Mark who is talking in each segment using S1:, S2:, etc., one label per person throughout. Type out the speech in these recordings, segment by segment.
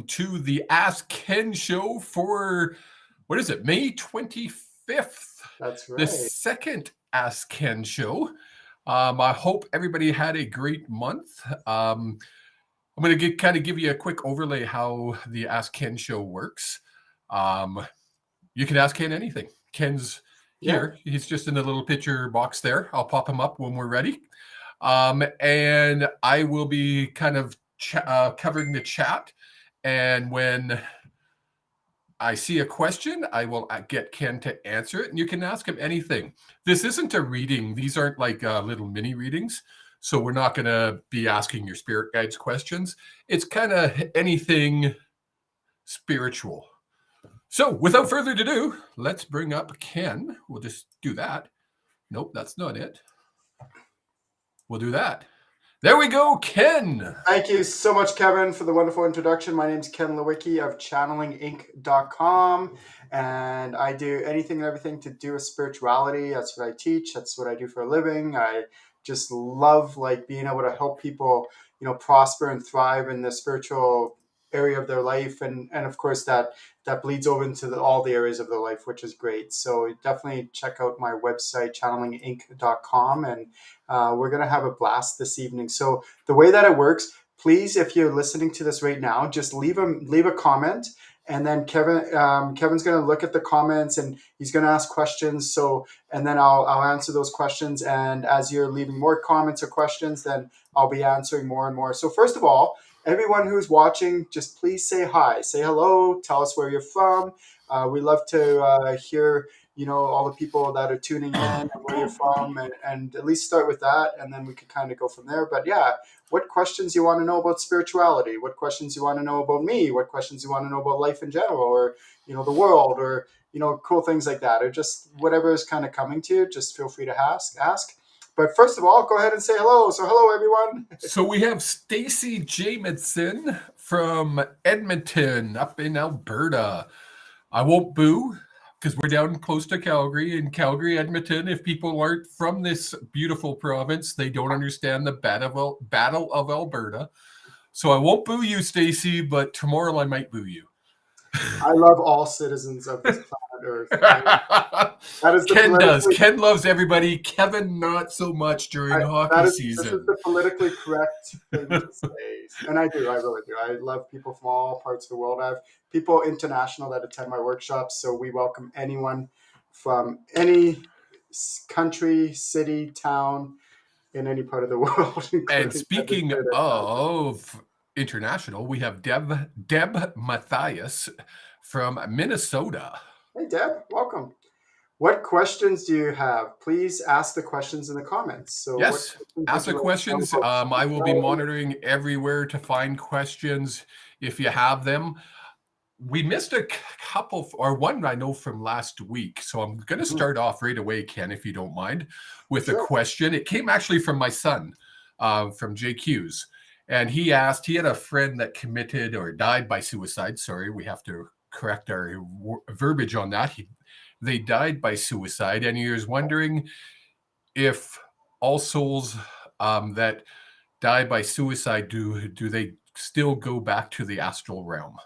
S1: to the Ask Ken show for, what is it, May 25th,
S2: That's
S1: the
S2: right.
S1: second Ask Ken show. I hope everybody had a great month. I'm going to kind of give you a quick overlay how the Ask Ken show works. You can ask Ken anything. Ken's
S2: Yeah.
S1: here. He's just in the little picture box there. I'll pop him up when we're ready. And I will be kind of covering the chat. And when I see a question, I will get Ken to answer it, and you can ask him anything. This isn't a reading. These aren't like little mini readings. So we're not going to be asking your spirit guides questions. It's kind of anything spiritual. So without further ado, let's bring up Ken. We'll just do that. Nope, that's not it. We'll do that. There we go, Ken.
S2: Thank you so much, Kevin, for the wonderful introduction. My name is Ken Lewicki of channelinginc.com, and I do anything and everything to do with spirituality. That's what I teach. That's what I do for a living. I just love being able to help people, prosper and thrive in the spiritual area of their life, and of course that bleeds over into all the areas of their life, which is great. So definitely check out my website, channelinginc.com, and we're going to have a blast this evening. So the way that it works, please, if you're listening to this right now, just leave a comment, and then Kevin's going to look at the comments and he's going to ask questions. So, and then I'll answer those questions. And as you're leaving more comments or questions, then I'll be answering more and more. So first of all, everyone who's watching, just please say hi, say hello, tell us where you're from. We love to hear all the people that are tuning in and where you're from, and at least start with that, and then we could kind of go from there. But yeah, what questions you want to know about spirituality, what questions you want to know about me, what questions you want to know about life in general, or the world, or cool things like that, or just whatever is kind of coming to you, just feel free to ask. But first of all, go ahead and say hello. So hello, everyone.
S1: So we have Stacy Jamison from Edmonton up in Alberta. I won't boo because we're down close to Calgary. In Calgary, Edmonton, if people aren't from this beautiful province, they don't understand the Battle of Alberta. So I won't boo you, Stacy, but tomorrow I might boo you.
S2: I love all citizens of this planet Earth. That is the
S1: Ken does. Ken loves everybody. Kevin, not so much during hockey season.
S2: This is the politically correct thing to say. And I do. I really do. I love people from all parts of the world. I have people international that attend my workshops. So we welcome anyone from any country, city, town, in any part of the world.
S1: And speaking of international, we have Deb Matthias from Minnesota.
S2: Hey, Deb. Welcome. What questions do you have? Please ask the questions in the comments. So
S1: yes, ask the questions. I will be monitoring everywhere to find questions if you have them. We missed a couple, or one I know from last week. So I'm going to start off right away, Ken, if you don't mind, with a question. It came actually from my son, from JQ's. And he asked, he had a friend that committed or died by suicide. Sorry, we have to correct our verbiage on that. They died by suicide, and he was wondering if all souls that die by suicide, do they still go back to the astral realm?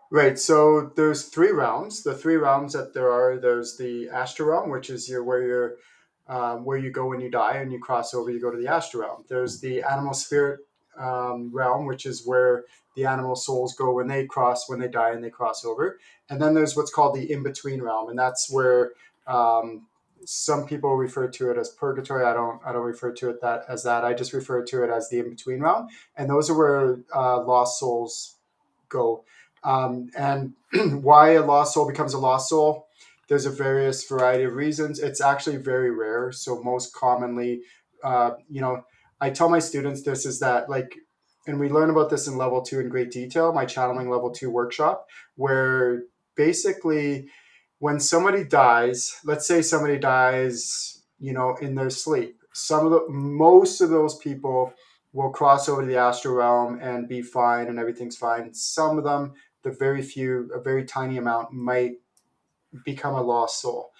S2: Right. So there's three realms. The three realms that there's the astral realm, which is where you go when you die and you cross over. You go to the astral realm. There's the animal spirit realm, which is where the animal souls go when they die and they cross over. And then there's what's called the in-between realm, and that's where some people refer to it as purgatory. I don't refer to it as that. I just refer to it as the in-between realm, and those are where lost souls go. And why a lost soul becomes a lost soul, there's a various variety of reasons. It's actually very rare. So most commonly, I tell my students this is that and we learn about this in level 2 in great detail, my channeling level 2 workshop, where basically when somebody dies, let's say somebody dies, in their sleep, most of those people will cross over to the astral realm and be fine and everything's fine. Some of them, a very tiny amount, might become a lost soul.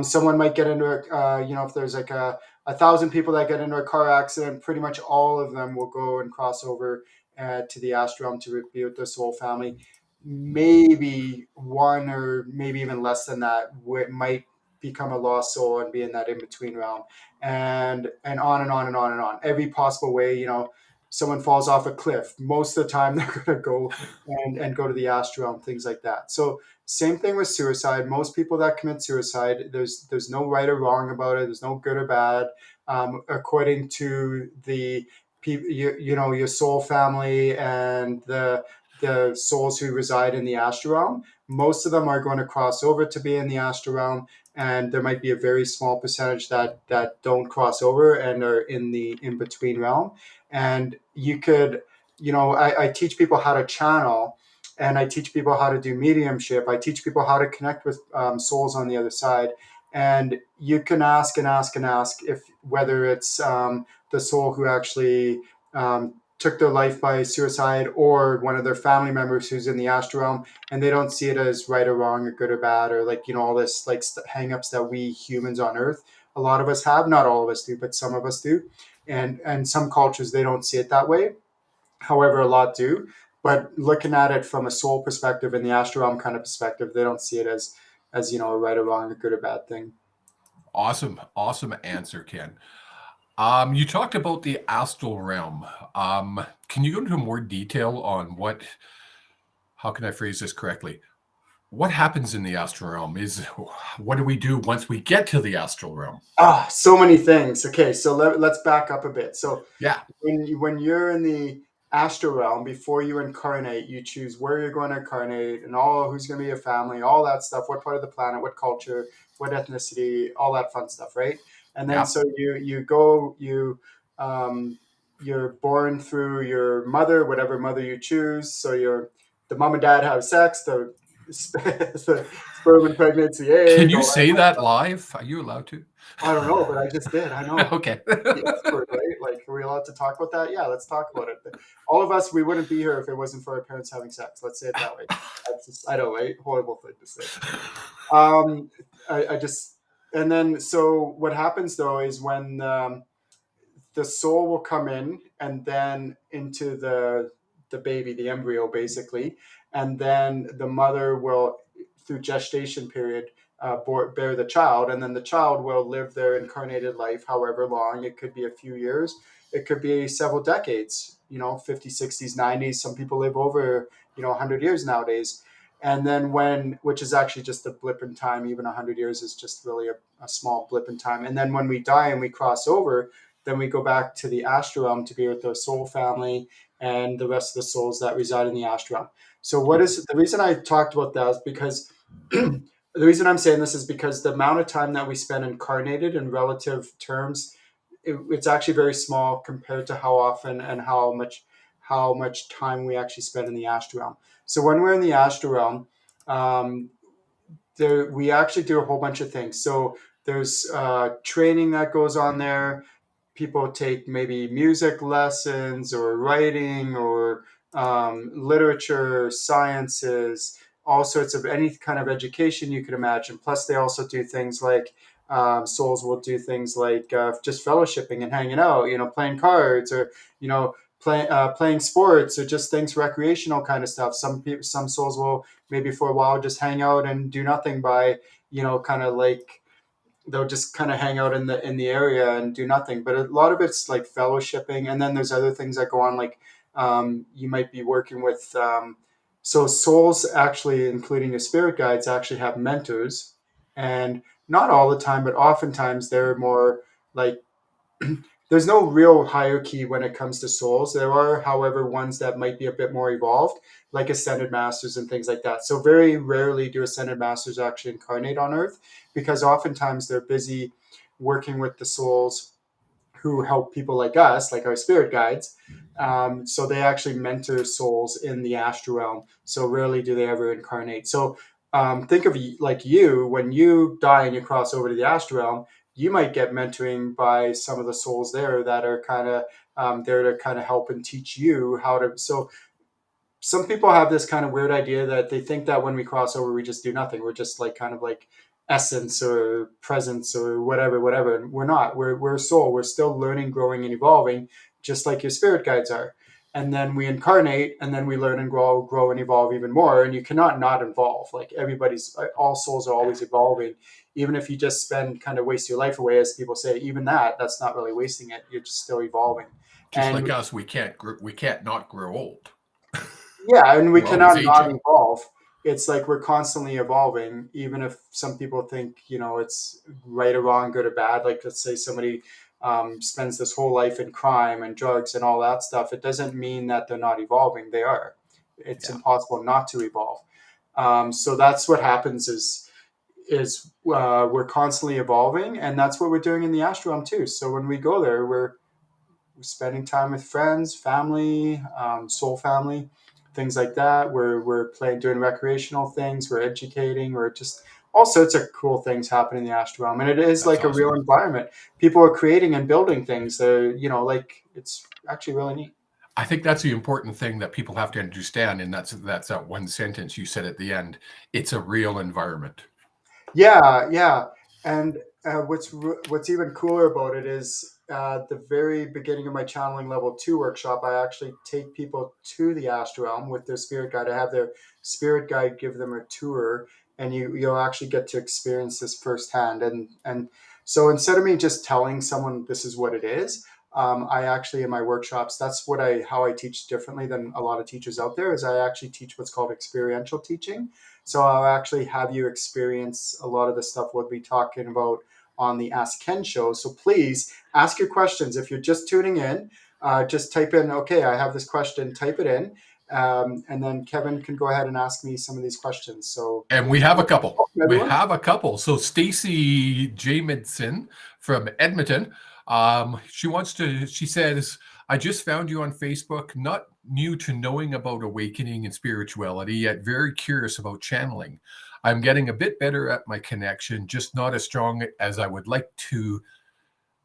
S2: Someone might get into if there's 1,000 people that get into a car accident, pretty much all of them will go and cross over to the astral realm to be with their soul family. Maybe one or maybe even less than that might become a lost soul and be in that in between realm, and on and on and on and on. Every possible way, someone falls off a cliff. Most of the time, they're going to go and go to the astral realm, things like that. So same thing with suicide. Most people that commit suicide, there's no right or wrong about it. There's no good or bad. According to the your soul family and the souls who reside in the astral realm, most of them are going to cross over to be in the astral realm, and there might be a very small percentage that don't cross over and are in the in between realm. And you could, I teach people how to channel, and I teach people how to do mediumship. I teach people how to connect with souls on the other side. And you can ask and ask and ask if whether it's the soul who actually took their life by suicide, or one of their family members who's in the astral realm, and they don't see it as right or wrong or good or bad, or like all this like hang-ups that we humans on earth, a lot of us have, not all of us do, but some of us do. And some cultures, they don't see it that way. However, a lot do. But looking at it from a soul perspective and the astral realm kind of perspective, they don't see it as a right or wrong, a good or bad thing.
S1: Awesome answer, Ken. You talked about the astral realm. Can you go into more detail on how can I phrase this correctly? What happens in the astral realm? What do we do once we get to the astral realm?
S2: So many things. Okay, so let's back up a bit. So
S1: Yeah.
S2: when you're in the astral realm, before you incarnate, you choose where you're going to incarnate and all who's going to be your family, all that stuff, what part of the planet, what culture, what ethnicity, all that fun stuff, right? And then
S1: Yeah.
S2: so you go you're born through your mother, whatever mother you choose. So the mom and dad have sex, the sperm and pregnancy,
S1: Can
S2: egg,
S1: you
S2: all that
S1: say
S2: fun
S1: that
S2: stuff.
S1: live? Are you allowed to?
S2: I don't know, but I just did. I know.
S1: Okay.
S2: The S word, right? Like, are we allowed to talk about that? Yeah, let's talk about it. All of us, we wouldn't be here if it wasn't for our parents having sex. Let's say it that way. That's just, I know, right? Horrible thing to say. Um, I just, and then, so what happens though is when the soul will come in and then into the baby, the embryo, basically, and then the mother will, through gestation period, bear the child, and then the child will live their incarnated life, however long. It could be a few years, it could be several decades. 50s, 60s, 90s. Some people live over 100 years nowadays. And then which is actually just a blip in time. Even 100 years is just really a small blip in time. And then when we die and we cross over, then we go back to the astral realm to be with our soul family and the rest of the souls that reside in the astral realm. So, what is the reason I talked about that is because the reason I'm saying this is because the amount of time that we spend incarnated in relative terms, it's actually very small compared to how often and how much time we actually spend in the astral realm. So, when we're in the astral realm, um, we actually do a whole bunch of things. So there's training that goes on there. People take maybe music lessons or writing or literature, sciences, all sorts of any kind of education you could imagine. Plus, they also do things like souls will do things like just fellowshipping and hanging out, playing cards, or playing sports, or just things recreational kind of stuff. Some souls will maybe for a while just hang out and do nothing by kind of like they'll just kind of hang out in the area and do nothing. But a lot of it's like fellowshipping, and then there's other things that go on, like you might be working with so souls actually, including your spirit guides, actually have mentors. And not all the time, but oftentimes they're more like there's no real hierarchy when it comes to souls. There are, however, ones that might be a bit more evolved, like ascended masters and things like that. So very rarely do ascended masters actually incarnate on Earth, because oftentimes they're busy working with the souls who help people like us, like our spirit guides. So they actually mentor souls in the astral realm. So rarely do they ever incarnate. So think of like you, when you die and you cross over to the astral realm, you might get mentoring by some of the souls there that are kind of there to kind of help and teach you how to. So some people have this kind of weird idea that they think that when we cross over, we just do nothing. We're just like kind of like essence or presence or whatever. And we're not. We're a soul. We're still learning, growing, and evolving, just like your spirit guides are. and then we incarnate, and then we learn and grow and evolve even more. And you cannot not evolve. Like everybody's, all souls are always evolving. Even if you just spend kind of waste your life away, as people say, even that's not really wasting it. You're just still evolving.
S1: Just like
S2: And
S1: us, we can't not grow old.
S2: yeah, and we
S1: We're always
S2: cannot not
S1: aging.
S2: evolve. It's like we're constantly evolving, even if some people think, it's right or wrong, good or bad. Like, let's say somebody spends this whole life in crime and drugs and all that stuff. It doesn't mean that they're not evolving. They are. It's
S1: Yeah.
S2: impossible not to evolve. So that's what happens is we're constantly evolving, and that's what we're doing in the astral realm too. So when we go there, we're spending time with friends, family, soul family, things like that. We're playing, doing recreational things. We're educating. We're just all sorts of cool things happening in the astral realm, and it is
S1: That's
S2: like a real
S1: awesome.
S2: environment. People are creating and building things. Like it's actually really neat.
S1: I think that's the important thing that people have to understand, and that's that one sentence you said at the end. It's a real environment.
S2: Yeah, yeah. And what's even cooler about it is the very beginning of my channeling level 2 workshop, I actually take people to the astral realm with their spirit guide. I have their spirit guide give them a tour, and you'll actually get to experience this firsthand. And so instead of me just telling someone this is what it is, I actually, in my workshops, that's how I teach differently than a lot of teachers out there. Is I actually teach what's called experiential teaching. So I'll actually have you experience a lot of the stuff we'll be talking about on the Ask Ken show. So please ask your questions. If you're just tuning in, just type in, okay, I have this question, type it in. And then Kevin can go ahead and ask me some of these questions. So
S1: And we have a couple.
S2: welcome,
S1: We
S2: everyone.
S1: have a couple. So Stacy Jamison from Edmonton, she says, I just found you on Facebook, not new to knowing about awakening and spirituality, yet very curious about channeling. I'm getting a bit better at my connection, just not as strong as I would like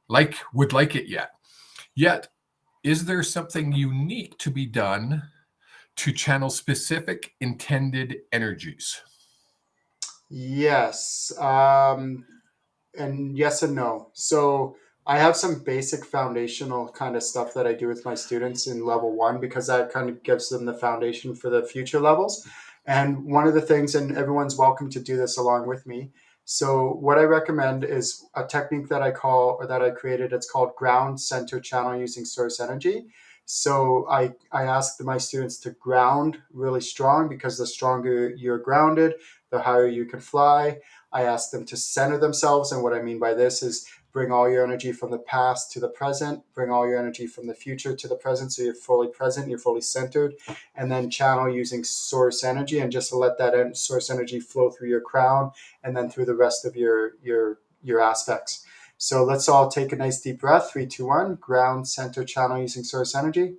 S1: it yet. Yet, is there something unique to be done to channel specific intended energies?
S2: Yes. And yes and no. So I have some basic foundational kind of stuff that I do with my students in level 1, because that kind of gives them the foundation for the future levels. And one of the things, and everyone's welcome to do this along with me. So what I recommend is a technique that I call, or that I created. It's called ground center channel using source energy. So I ask my students to ground really strong, because the stronger you're grounded, the higher you can fly. I ask them to center themselves. And what I mean by this is bring all your energy from the past to the present, bring all your energy from the future to the present. So you're fully present, you're fully centered, and then channel using source energy, and just to let that source energy flow through your crown and then through the rest of your aspects. So let's all take a nice deep breath. 3, 2, 1. Ground, center, channel using source energy.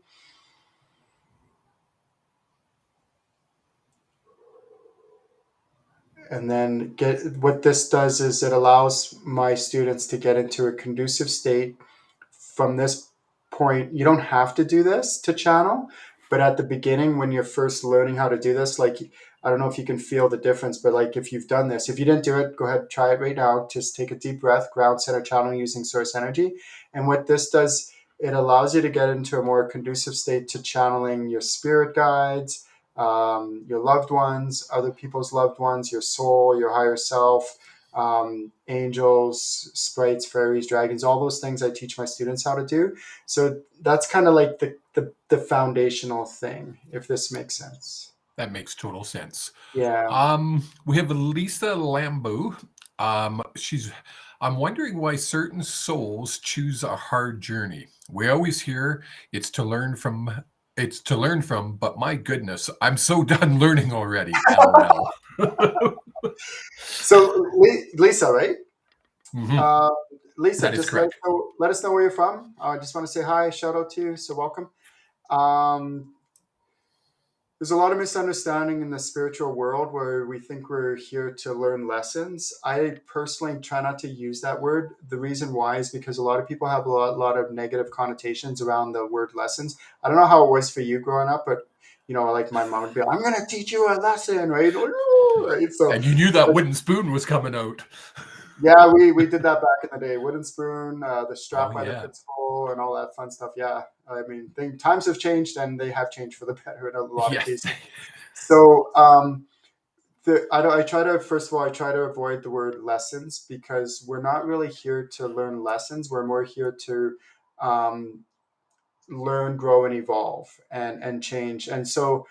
S2: And then what this does is it allows my students to get into a conducive state. From this point, you don't have to do this to channel, but at the beginning, when you're first learning how to do this, like, I don't know if you can feel the difference, but like, if you've done this, if you didn't do it, go ahead, try it right now. Just take a deep breath, ground center channel using source energy. And what this does, it allows you to get into a more conducive state to channeling your spirit guides, your loved ones, other people's loved ones, your soul, your higher self, angels, sprites, fairies, dragons, all those things I teach my students how to do. So that's kind of like the foundational thing, if this makes sense.
S1: That makes total sense.
S2: Yeah.
S1: We have Lisa Lambu. I'm wondering why certain souls choose a hard journey. We always hear it's to learn from, but my goodness, I'm so done learning already. LOL.
S2: So Lisa, right?
S1: Mhm.
S2: Uh, Lisa,
S1: That is
S2: just
S1: correct.
S2: let us know where you're from. I just want to say hi, shout out to you. So welcome. Um, there's a lot of misunderstanding in the spiritual world where we think we're here to learn lessons. I personally try not to use that word. The reason why is because a lot of people have a lot of negative connotations around the word lessons. I don't know how it was for you growing up, but like my mom would be like, I'm going to teach you a lesson, right? Right? So
S1: And you knew that wooden spoon was coming out.
S2: Yeah, we did that back in the day. Wooden spoon, the
S1: Oh
S2: strap by the
S1: yeah.
S2: principal, and all that fun stuff. Yeah, I mean, times have changed, and they have changed for the better in a lot of
S1: Yes.
S2: cases. So, I try to, first of all, I try to avoid the word lessons because we're not really here to learn lessons. We're more here to um, learn, grow, and evolve and change. And so,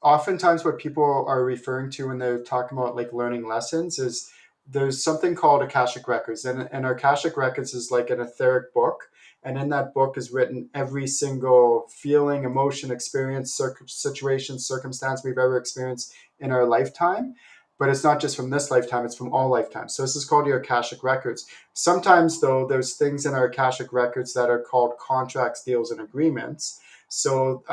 S2: oftentimes, what people are referring to when they're talking about like learning lessons is there's something called Akashic Records, and our Akashic Records is like an etheric book. And in that book is written every single feeling, emotion, experience, situation, circumstance we've ever experienced in our lifetime. But it's not just from this lifetime, it's from all lifetimes. So this is called your Akashic Records. Sometimes, though, there's things in our Akashic records that are called contracts, deals, and agreements. So,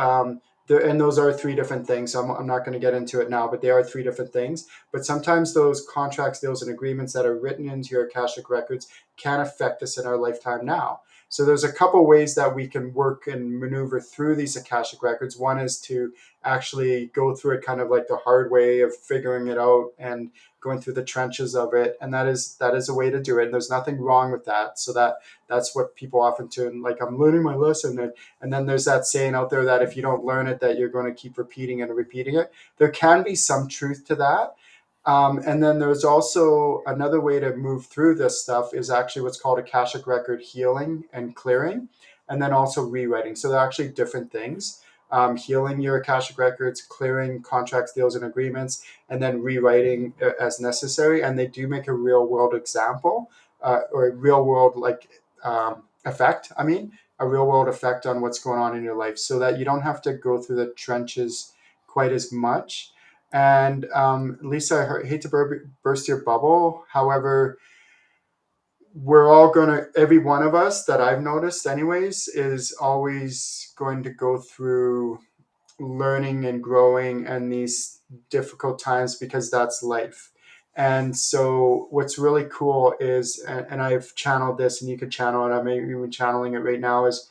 S2: and those are three different things. So I'm not going to get into it now, but they are three different things. But sometimes those contracts, deals, and agreements that are written into your Akashic records can affect us in our lifetime now. So there's a couple ways that we can work and maneuver through these Akashic records. One is to actually go through it kind of like the hard way of figuring it out and going through the trenches of it, and that is a way to do it, and there's nothing wrong with that. So that's what people often do, and like, I'm learning my lesson, and then there's that saying out there that if you don't learn it, that you're going to keep repeating it and repeating it. There can be some truth to that. And then there's also another way to move through this stuff is actually what's called Akashic record healing and clearing, and then also rewriting. So they're actually different things. Healing your Akashic records, clearing contracts, deals, and agreements, and then rewriting as necessary. And they do make a real world example, or a real world effect. I mean, a real world effect on what's going on in your life, so that you don't have to go through the trenches quite as much. And Lisa, I hate to burst your bubble. However, we're all going to, every one of us that I've noticed, anyways, is always going to go through learning and growing and these difficult times because that's life. And so, what's really cool is, and I've channeled this, and you could channel it, I'm even channeling it right now, is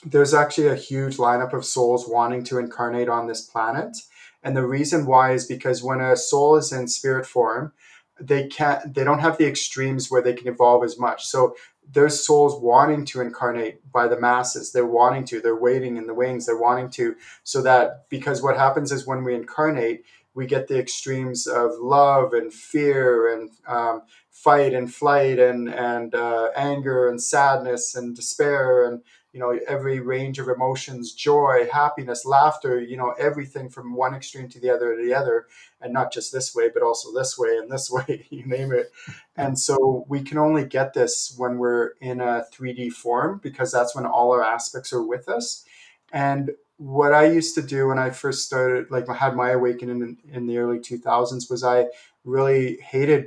S2: there's actually a huge lineup of souls wanting to incarnate on this planet. And the reason why is because when a soul is in spirit form, they don't have the extremes where they can evolve as much. So there's souls wanting to incarnate by the masses. They're waiting in the wings, they're wanting to, so that, because what happens is when we incarnate, we get the extremes of love and fear and fight and flight and anger and sadness and despair, and every range of emotions, joy, happiness, laughter, everything from one extreme to the other, and not just this way, but also this way and this way, you name it. And so we can only get this when we're in a 3D form, because that's when all our aspects are with us. And what I used to do when I first started, like I had my awakening in the early 2000s, was I really hated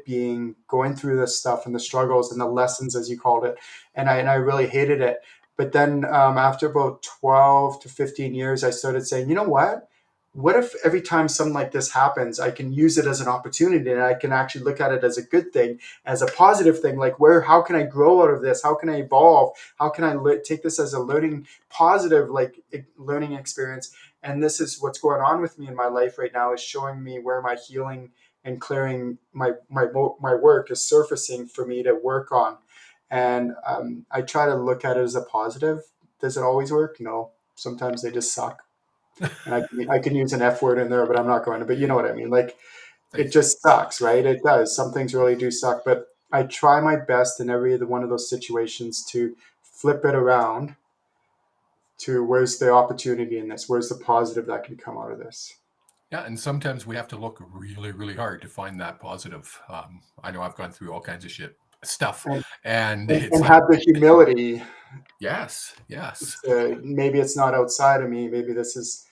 S2: going through this stuff and the struggles and the lessons, as you called it. And I really hated it. But then after about 12 to 15 years, I started saying, you know what? What if every time something like this happens, I can use it as an opportunity, and I can actually look at it as a good thing, as a positive thing? Like, how can I grow out of this? How can I evolve? How can I take this as a learning, positive, like learning experience? And this is what's going on with me in my life right now, is showing me where my healing and clearing my work is surfacing for me to work on. And I try to look at it as a positive. Does it always work? No. Sometimes they just suck. And I can use an F word in there, but I'm not going to. But you know what I mean? Like, it
S1: Thanks.
S2: just sucks, right? It does. Some things really do suck. But I try my best in every one of those situations to flip it around to, where's the opportunity in this? Where's the positive that can come out of this?
S1: Yeah, and sometimes we have to look really, really hard to find that positive. I know I've gone through all kinds of stuff,
S2: And,
S1: and
S2: and,
S1: it's
S2: and
S1: like,
S2: have the humility.
S1: yes, yes.
S2: Maybe it's not outside of me. Maybe this is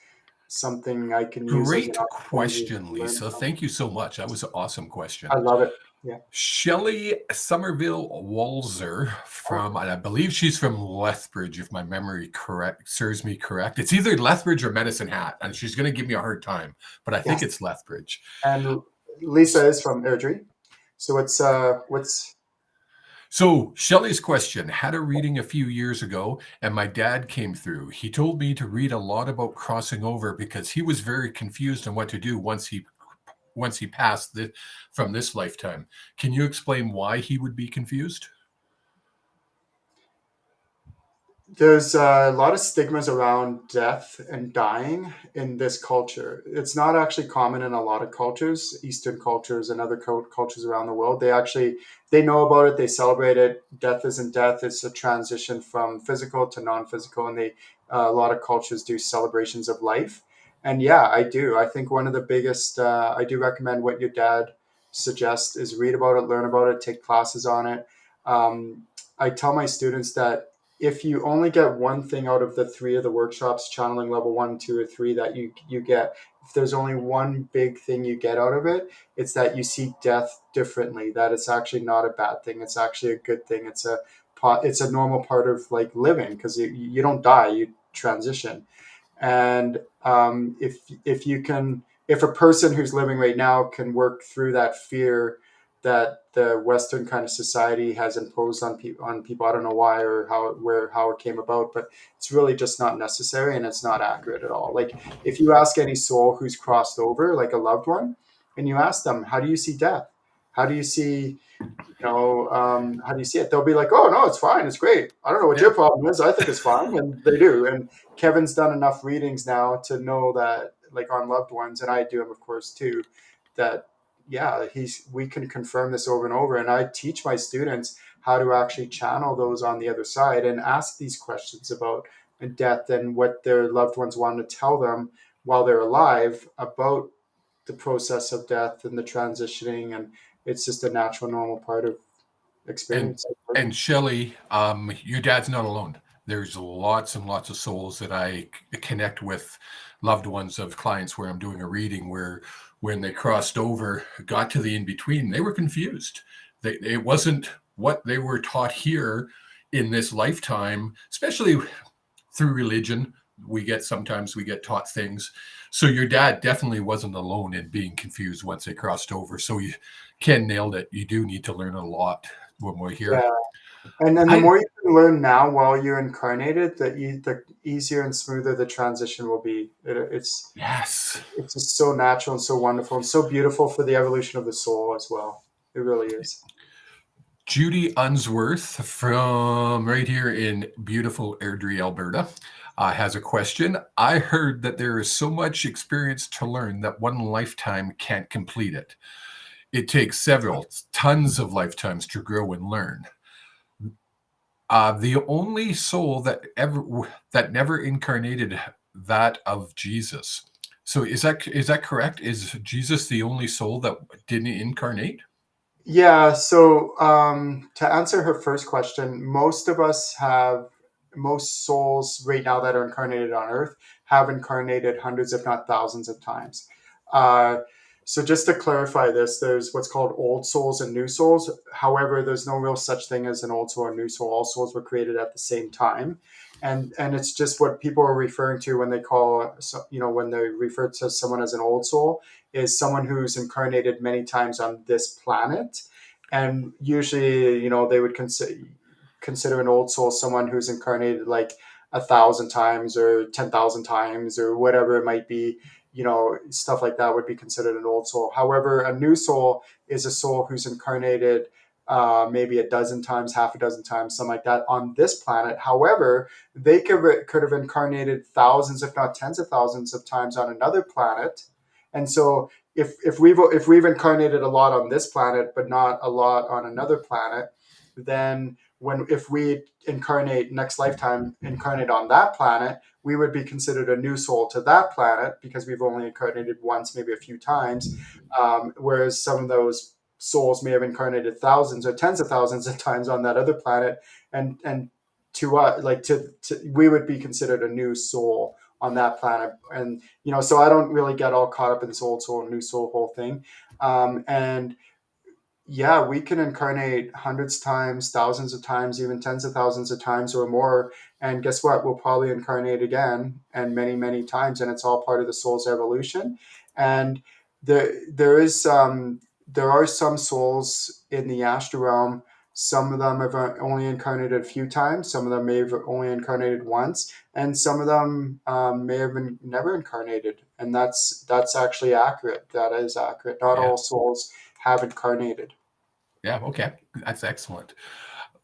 S2: something I can use as an
S1: Great
S2: opportunity
S1: question,
S2: to learn
S1: Lisa.
S2: from.
S1: Thank you so much. That was an awesome
S2: I
S1: question.
S2: love it. Yeah.
S1: Shelley Somerville Walzer
S2: Oh,
S1: from, and I believe she's from Lethbridge, if my memory serves me correct. It's either Lethbridge or Medicine Hat, and she's going to give me a hard time, but I think
S2: yes.
S1: it's Lethbridge.
S2: And Lisa is from Airdrie. So what's
S1: So, Shelley's question: had a reading a few years ago, and my dad came through. He told me to read a lot about crossing over because he was very confused on what to do once he once he passed from this lifetime. Can you explain why he would be confused?
S2: There's a lot of stigmas around death and dying in this culture. It's not actually common in a lot of cultures, Eastern cultures and other cultures around the world. They know about it, they celebrate it. Death isn't death; it's a transition from physical to non-physical, and a lot of cultures do celebrations of life. And yeah, I do. I think one of the biggest. I do recommend what your dad suggests is read about it, learn about it, take classes on it. I tell my students that if you only get one thing out of the three of the workshops, channeling level 1, 2, or 3, that you get, if there's only one big thing you get out of it, it's that you see death differently. That it's actually not a bad thing. It's actually a good thing. It's a normal part of like living, because you don't die, you transition. And if a person who's living right now can work through that fear that the Western kind of society has imposed on people, I don't know why or how it came about, but it's really just not necessary, and it's not accurate at all. Like, if you ask any soul who's crossed over, like a loved one, and you ask them, how do you see death? How do you see how do you see it? They'll be like, oh, no, it's fine. It's great. I don't know what
S1: Yeah.
S2: your problem is. I think it's fine. And they do. And Kevin's done enough readings now to know that, like, on loved ones, and I do them, of course, too, that, yeah, we can confirm this over and over. And I teach my students how to actually channel those on the other side and ask these questions about death and what their loved ones want to tell them while they're alive about the process of death and the transitioning. And it's just a natural, normal part of
S1: And
S2: experience of
S1: and
S2: living.
S1: Shelley, your dad's not alone. There's lots and lots of souls that I connect with, loved ones of clients where I'm doing a reading where when they crossed over, got to the in between, they were confused. It wasn't what they were taught here in this lifetime, especially through religion. Sometimes we get taught things. So your dad definitely wasn't alone in being confused once they crossed over. So Ken nailed it. You do need to learn a lot when we're here.
S2: Yeah. And then the
S1: I
S2: more you can learn now while you're incarnated, the easier and smoother the transition will be.
S1: Yes.
S2: It's just so natural and so wonderful and so beautiful for the evolution of the soul as well. It really is.
S1: Judy Unsworth from right here in beautiful Airdrie, Alberta, has a question. I heard that there is so much experience to learn that one lifetime can't complete it. It takes several, tons of lifetimes to grow and learn. The only soul that never incarnated that of Jesus. So is that correct? Is Jesus the only soul that didn't incarnate?
S2: Yeah, so to answer her first question, most souls right now that are incarnated on Earth have incarnated hundreds, if not thousands of times. Uh, so just to clarify this, there's what's called old souls and new souls. However, there's no real such thing as an old soul or new soul. All souls were created at the same time. And it's just what people are referring to when they when they refer to someone as an old soul is someone who's incarnated many times on this planet. And usually, they would consider an old soul someone who's incarnated like 1,000 times or 10,000 times or whatever it might be. Stuff like that would be considered an old soul. However, a new soul is a soul who's incarnated maybe a dozen times, half a dozen times, something like that on this planet. However, they could have incarnated thousands, if not tens of thousands of times on another planet. And so if we've incarnated a lot on this planet but not a lot on another planet, then if we incarnate next lifetime incarnate on that planet, we would be considered a new soul to that planet because we've only incarnated once, maybe a few times, whereas some of those souls may have incarnated thousands or tens of thousands of times on that other planet, and to us, we would be considered a new soul on that planet. And so I don't really get all caught up in this old soul and new soul whole thing. And yeah, we can incarnate hundreds of times, thousands of times, even tens of thousands of times or more. And guess what? We'll probably incarnate again and many, many times. And it's all part of the soul's evolution. And there are some souls in the astral realm. Some of them have only incarnated a few times. Some of them may have only incarnated once, and some of them may have been never incarnated. and that's actually accurate. That is accurate. Not
S1: Yeah.
S2: all souls have incarnated.
S1: Yeah. Okay. That's excellent.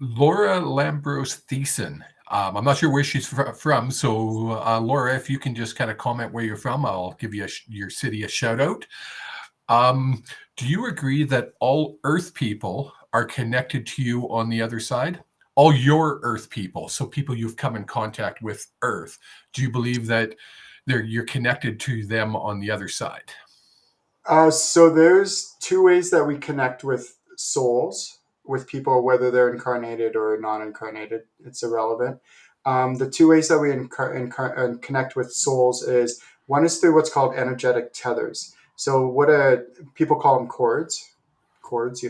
S1: Laura Lambros Thiessen. I'm not sure where she's from. So, Laura, if you can just kind of comment where you're from, I'll give you your city a shout out. Do you agree that all Earth people are connected to you on the other side? All your Earth people, so people you've come in contact with Earth. Do you believe that you're connected to them on the other side?
S2: So there's two ways that we connect with souls, with people, whether they're incarnated or non-incarnated. It's irrelevant. The two ways that we connect with souls is one is through what's called energetic tethers. So people call them cords, but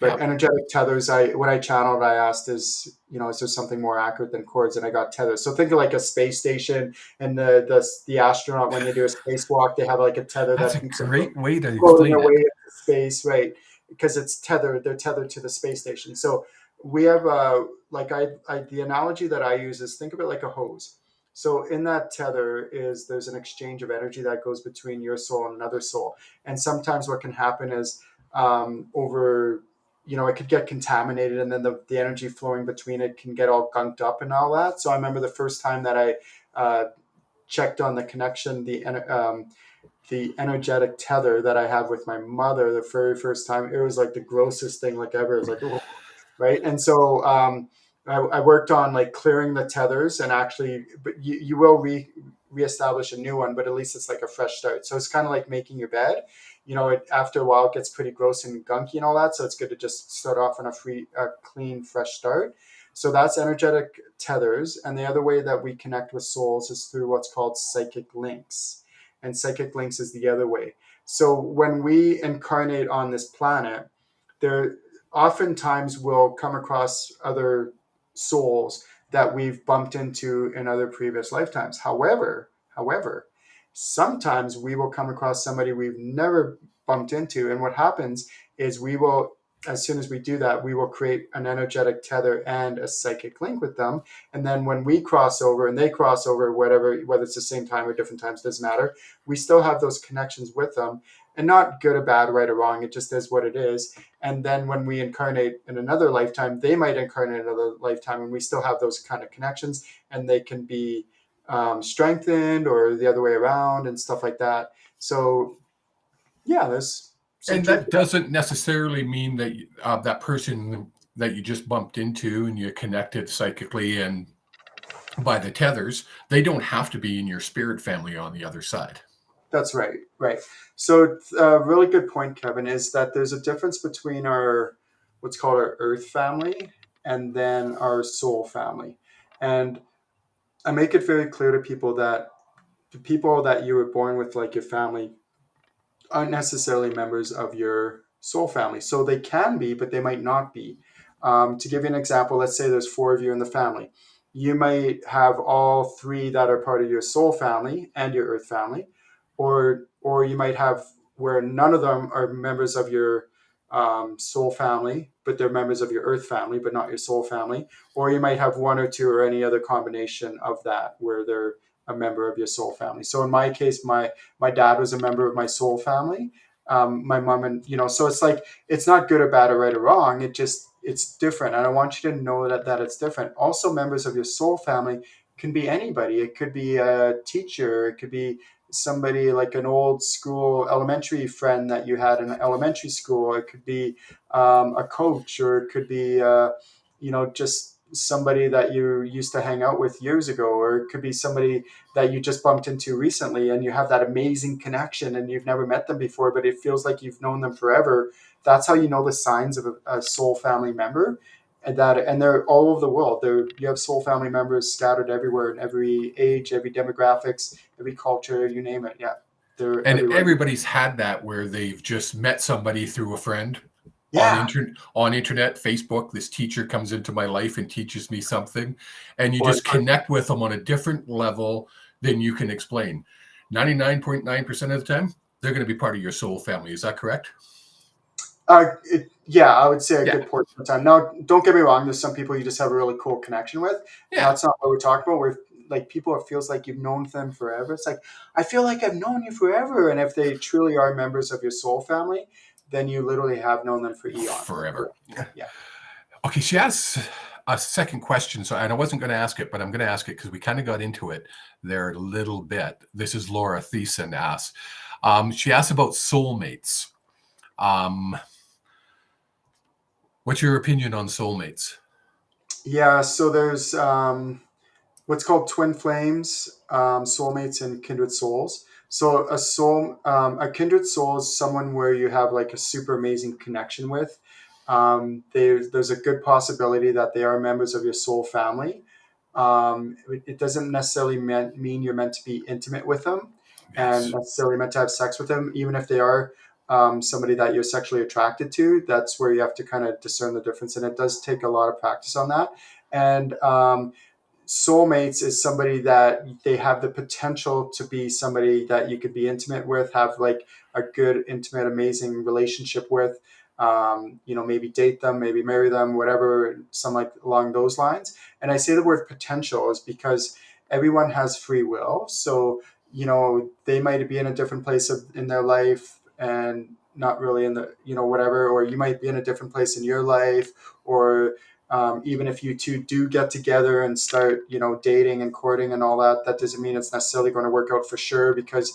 S1: Yeah,
S2: energetic tethers. When I channeled, I asked, is there something more accurate than cords? And I got tethers. So think of like a space station, and the astronaut, when they do a spacewalk, they have like a tether
S1: that's
S2: that
S1: a
S2: keeps them from
S1: great way to
S2: floating
S1: explain
S2: away
S1: it.
S2: into space, right? Because it's tethered. They're tethered to the space station. So we have the analogy that I use is think of it like a hose. So in that tether there's an exchange of energy that goes between your soul and another soul. And sometimes what can happen is over it could get contaminated, and then the energy flowing between it can get all gunked up and all that. So I remember the first time that I checked on the connection, the energetic tether that I have with my mother the very first time. It was like the grossest thing like ever. It was like, oh, right. And so I worked on like clearing the tethers, and actually, but you will reestablish a new one, but at least it's like a fresh start. So it's kind of like making your bed. After a while it gets pretty gross and gunky and all that. So it's good to just start off on a clean, fresh start. So that's energetic tethers. And the other way that we connect with souls is through what's called psychic links. And psychic links is the other way. So when we incarnate on this planet, there oftentimes we'll come across other souls that we've bumped into in other previous lifetimes. However, sometimes we will come across somebody we've never bumped into, and what happens is as soon as we do that, we will create an energetic tether and a psychic link with them. And then when we cross over and they cross over, whether it's the same time or different times, doesn't matter. We still have those connections with them, and not good or bad, right or wrong. It just is what it is. And then when we incarnate in another lifetime, they might incarnate in another lifetime, and we still have those kind of connections, and they can be strengthened or the other way around and stuff like that. So yeah, there's some
S1: And
S2: truth
S1: that
S2: to that.
S1: doesn't necessarily mean that that person that you just bumped into and you connected psychically and by the tethers, they don't have to be in your spirit family on the other side.
S2: That's right, right. So a really good point, Kevin, is that there's a difference between our what's called our earth family and then our soul family. And I make it very clear to people that the people that you were born with, like your family, aren't necessarily members of your soul family. So they can be, but they might not be. To give you an example, let's say there's four of you in the family. You might have all three that are part of your soul family and your earth family, or you might have where none of them are members of your soul family, but they're members of your earth family, but not your soul family. Or you might have one or two or any other combination of that where they're a member of your soul family. So in my case, my dad was a member of my soul family. My mom, and so it's like it's not good or bad or right or wrong. It's different, and I want you to know that it's different. Also, members of your soul family can be anybody. It could be a teacher. It could be somebody like an old school elementary friend that you had in elementary school. It could be a coach, or it could be just somebody that you used to hang out with years ago, or it could be somebody that you just bumped into recently and you have that amazing connection and you've never met them before, but it feels like you've known them forever. That's how you know the signs of a soul family member. And they're all over the world. You have soul family members scattered everywhere, in every age, every demographics, every culture, you name it. Yeah, they're
S1: And
S2: everywhere.
S1: everybody's had that where they've just met somebody through a friend
S2: Yeah,
S1: on internet, Facebook. This teacher comes into my life and teaches me something, and you
S2: or
S1: just connect with them on a different level than you can explain. 99.9% of the time, they're going to be part of your soul family. Is that correct?
S2: yeah, I would say a
S1: Yeah.
S2: good portion of the time. Now, don't get me wrong. There's some people you just have a really cool connection with.
S1: Yeah.
S2: That's not what we're talking about. like people, it feels like you've known them forever. It's like, I feel like I've known you forever. And if they truly are members of your soul family, then you literally have known them for eons.
S1: Forever.
S2: Yeah.
S1: Okay, she asks a second question. So, and I wasn't going to ask it, but I'm going to ask it because we kind of got into it there a little bit. This is Laura Thiessen asks. She asks about soulmates. What's your opinion on soulmates?
S2: Yeah. So there's what's called twin flames, soulmates, and kindred souls. So a kindred soul is someone where you have like a super amazing connection with. There's a good possibility that they are members of your soul family. It doesn't necessarily mean you're meant to be intimate with them and
S1: Yes.
S2: necessarily meant to have sex with them, even if they are somebody that you're sexually attracted to. That's where you have to kind of discern the difference, and it does take a lot of practice on that. And soulmates is somebody that they have the potential to be somebody that you could be intimate with, have like a good, intimate, amazing relationship with. Maybe date them, maybe marry them, whatever, some like along those lines. And I say the word potential is because everyone has free will. So, they might be in a different place in their life and not really in the, whatever, or you might be in a different place in your life, or even if you two do get together and start, dating and courting and all that, that doesn't mean it's necessarily going to work out for sure because,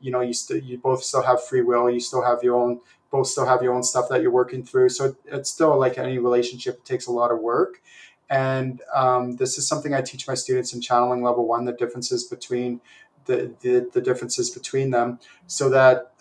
S2: you both still have free will. You still have your own, both still have your own stuff that you're working through. So it's still like any relationship, it takes a lot of work. And this is something I teach my students in channeling level 1, the differences between the differences between them, so that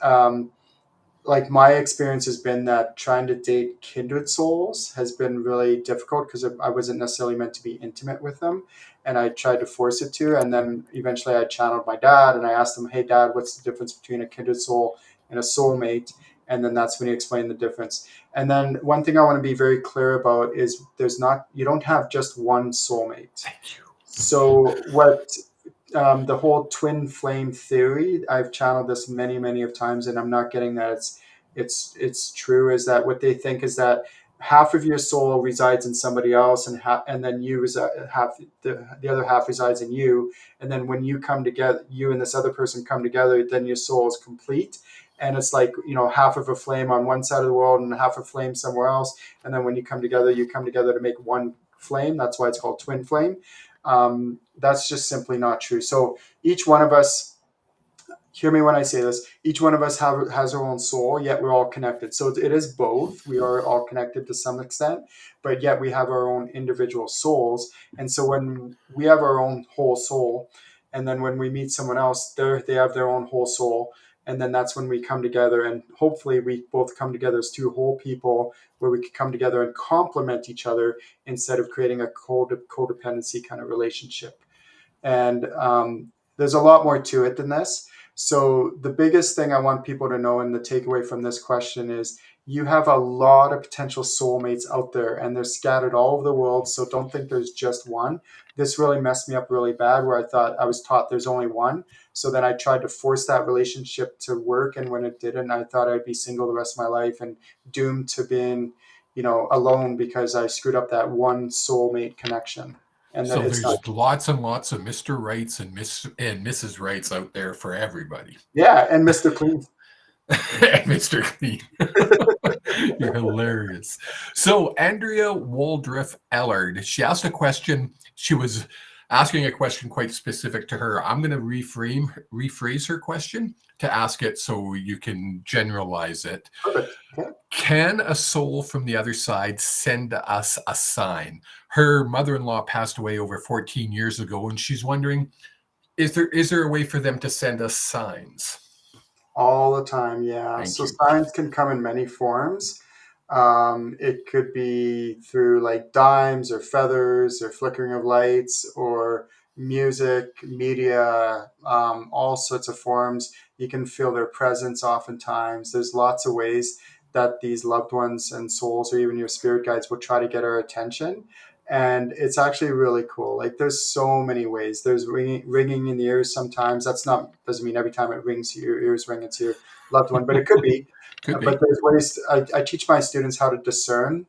S2: like my experience has been that trying to date kindred souls has been really difficult because I wasn't necessarily meant to be intimate with them, and I tried to force it to. And then eventually I channeled my dad and I asked him, "Hey dad, what's the difference between a kindred soul and a soulmate?" And then that's when he explained the difference. And then one thing I want to be very clear about is you don't have just one soulmate.
S1: Thank you.
S2: So what the whole twin flame theory, I've channeled this many, many of times, and I'm not getting that it's true. Is that what they think is that half of your soul resides in somebody else, and then half the other half resides in you, and then when you come together, you and this other person come together, then your soul is complete. And it's like, half of a flame on one side of the world and half a flame somewhere else, and then when you come together to make one flame. That's why it's called twin flame. That's just simply not true. So each one of us, hear me when I say this, each one of us has our own soul, yet we're all connected. So it is both. We are all connected to some extent, but yet we have our own individual souls. And so when we have our own whole soul, and then when we meet someone else, they have their own whole soul. And then that's when we come together, and hopefully we both come together as two whole people where we can come together and complement each other instead of creating a codependency kind of relationship. And there's a lot more to it than this. So the biggest thing I want people to know, and the takeaway from this question, is you have a lot of potential soulmates out there, and they're scattered all over the world. So don't think there's just one. This really messed me up really bad, where I was taught there's only one. So then I tried to force that relationship to work, and when it didn't, I thought I'd be single the rest of my life and doomed to being, alone because I screwed up that one soulmate connection. And that
S1: So
S2: it's not.
S1: there's lots and lots of Mr. Rights and Mrs. Rights out there for everybody.
S2: Yeah, and Mr. Clean.
S1: Mr. Clean. You're hilarious. So Andrea Waldriff Ellard, she asked a question. She was asking a question quite specific to her. I'm going to rephrase her question to ask it so you can generalize it.
S2: Perfect. Okay.
S1: Can a soul from the other side send us a sign? Her mother-in-law passed away over 14 years ago, and she's wondering, is there a way for them to send us signs?
S2: All the time, yeah.
S1: Thank
S2: So
S1: you.
S2: signs can come in many forms. It could be through like dimes or feathers or flickering of lights or music, media, all sorts of forms. You can feel their presence oftentimes. There's lots of ways that these loved ones and souls or even your spirit guides will try to get our attention. And it's actually really cool. Like there's so many ways. There's ringing in the ears sometimes. That's not doesn't mean every time it rings your ears ring it's your loved one, but it could be.
S1: Could
S2: But
S1: be.
S2: there's ways. I teach my students how to discern,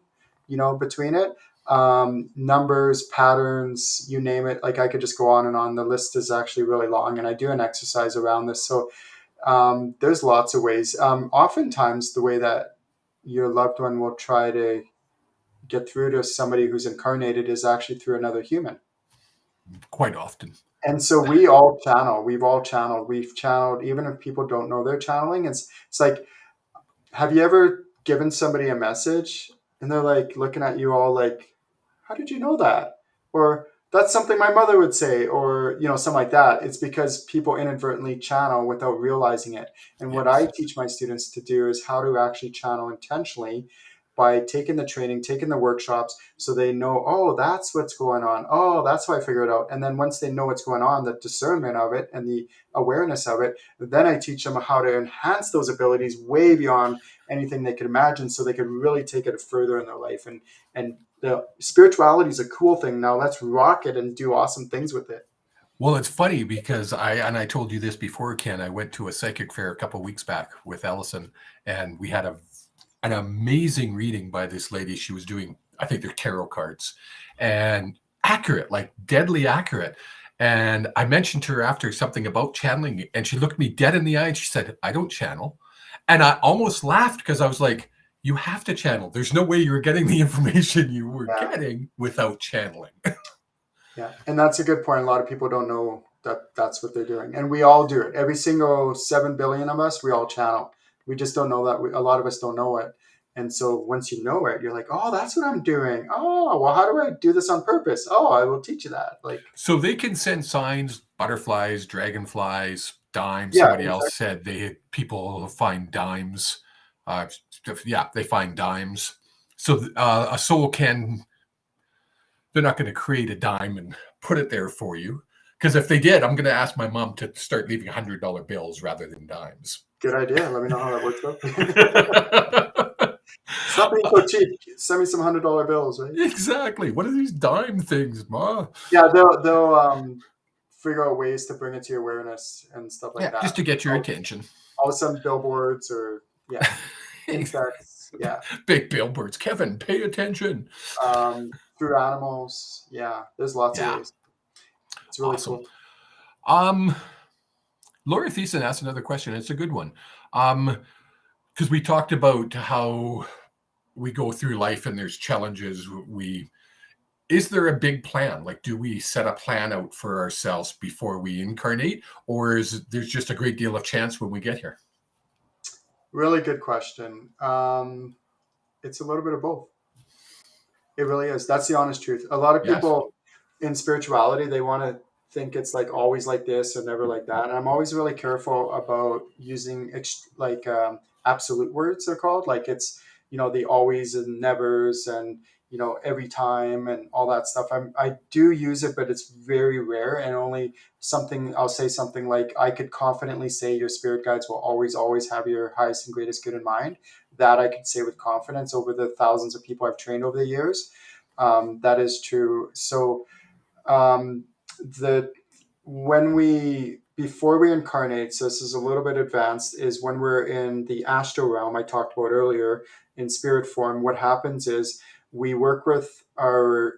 S2: between it. numbers, patterns, you name it. Like I could just go on and on. The list is actually really long, and I do an exercise around this. So there's lots of ways. Oftentimes, the way that your loved one will try to get through to somebody who's incarnated is actually through another human.
S1: Quite often.
S2: And so we all channel. We've all channeled. We've channeled, even if people don't know they're channeling. It's like, have you ever given somebody a message and they're like looking at you all like, how did you know that? Or that's something my mother would say, or something like that. It's because people inadvertently channel without realizing it. And what I
S1: Yes.
S2: teach my students to do is how to actually channel intentionally by taking the training, taking the workshops, so they know, oh, that's what's going on. Oh, that's how I figure it out. And then once they know what's going on, the discernment of it and the awareness of it, then I teach them how to enhance those abilities way beyond anything they could imagine, so they could really take it further in their life. And the spirituality is a cool thing. Now let's rock it and do awesome things with it.
S1: Well, it's funny because I told you this before, Ken. I went to a psychic fair a couple of weeks back with Ellison, and we had an amazing reading by this lady. She was doing, I think they're tarot cards, and accurate, like deadly accurate. And I mentioned to her after something about channeling, and she looked me dead in the eye and she said, "I don't channel." And I almost laughed because I was like, "You have to channel. There's no way you're getting the information you were
S2: Yeah.
S1: getting without channeling."
S2: Yeah. And that's a good point. A lot of people don't know that that's what they're doing. And we all do it. Every single 7 billion of us, we all channel. We just don't know that. A lot of us don't know it. And so once you know it, you're like, oh, that's what I'm doing. Oh, well, how do I do this on purpose? Oh, I will teach you that. Like,
S1: So they can send signs, butterflies, dragonflies, dimes.
S2: yeah,
S1: Somebody else
S2: exactly.
S1: said people find dimes. Uh, yeah, they find dimes. So a soul can, they're not going to create a dime and put it there for you. Because if they did, I'm going to ask my mom to start leaving $100 bills rather than dimes.
S2: Good idea. Let me know how that works out. Stop being so cheap. Send me some $100 bills, right?
S1: Exactly. What are these dime things, Ma?
S2: Yeah, they'll figure out ways to bring it to your awareness and stuff like
S1: Yeah,
S2: that.
S1: just to get your attention.
S2: All of a sudden, billboards or insects, yeah,
S1: Big billboards. Kevin, pay attention.
S2: through animals, yeah. There's lots of
S1: Yeah,
S2: ways. It's really
S1: awesome.
S2: cool.
S1: Um, Laura Thiessen asked another question. It's a good one. Because we talked about how we go through life and there's challenges. Is there a big plan? Like, do we set a plan out for ourselves before we incarnate, or is there's just a great deal of chance when we get here?
S2: Really good question. It's a little bit of both. It really is. That's the honest truth. A lot of
S1: Yes.
S2: people in spirituality, they want to think it's like always like this or never like that. And I'm always really careful about using absolute words, they're called. Like it's, the always and nevers and, every time and all that stuff. I do use it, but it's very rare, and only I'll say something like, I could confidently say your spirit guides will always, always have your highest and greatest good in mind. That I could say with confidence over the thousands of people I've trained over the years. That is true. So um, the when we before we incarnate, so this is a little bit advanced, is when we're in the astral realm I talked about earlier in spirit form. What happens is we work with our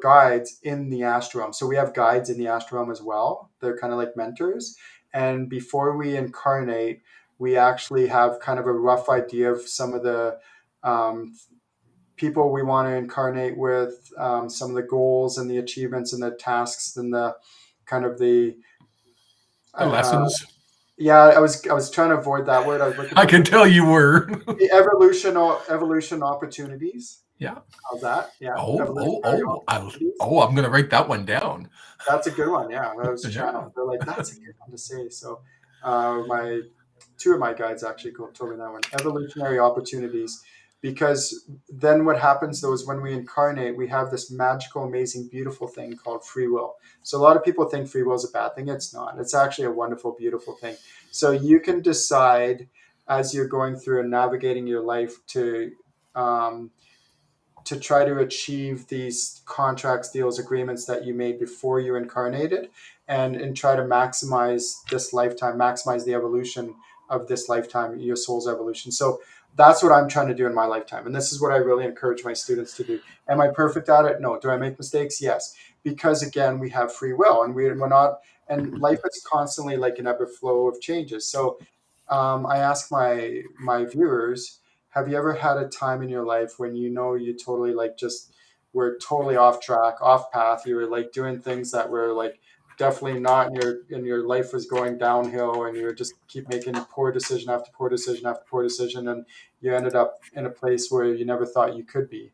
S2: guides in the astral realm. So we have guides in the astral realm as well. They're kind of like mentors. And before we incarnate, we actually have kind of a rough idea of some of the um, people we want to incarnate with, some of the goals and the achievements and the tasks and the kind of the
S1: The
S2: uh,
S1: lessons.
S2: yeah, I was trying to avoid that word. I was looking
S1: I
S2: for
S1: can tell you were.
S2: the evolution opportunities.
S1: Yeah.
S2: How's that? Yeah,
S1: Oh, oh,
S2: evolutionary
S1: oh.
S2: opportunities.
S1: I'm going to write that one down.
S2: That's a good one. Yeah, that was
S1: Yeah.
S2: channeled. They're like, that's a good one to say. So, my two of my guides actually told me that one. Evolutionary opportunities, because then what happens though is when we incarnate, we have this magical, amazing, beautiful thing called free will. So a lot of people think free will is a bad thing. It's not. It's actually a wonderful, beautiful thing. So you can decide as you're going through and navigating your life um, to try to achieve these contracts, deals, agreements that you made before you incarnated, and try to maximize this lifetime, maximize the evolution of this lifetime, your soul's evolution. So that's what I'm trying to do in my lifetime. And this is what I really encourage my students to do. Am I perfect at it? No. Do I make mistakes? Yes. Because again, we have free will, and we're not, and life is constantly like an ebb and flow of changes. So I ask my viewers, have you ever had a time in your life when you know you totally like just were totally off track, off path? You were like doing things that were like definitely not in your life was going downhill, and you were just keep making poor decision after poor decision after poor decision, and you ended up in a place where you never thought you could be.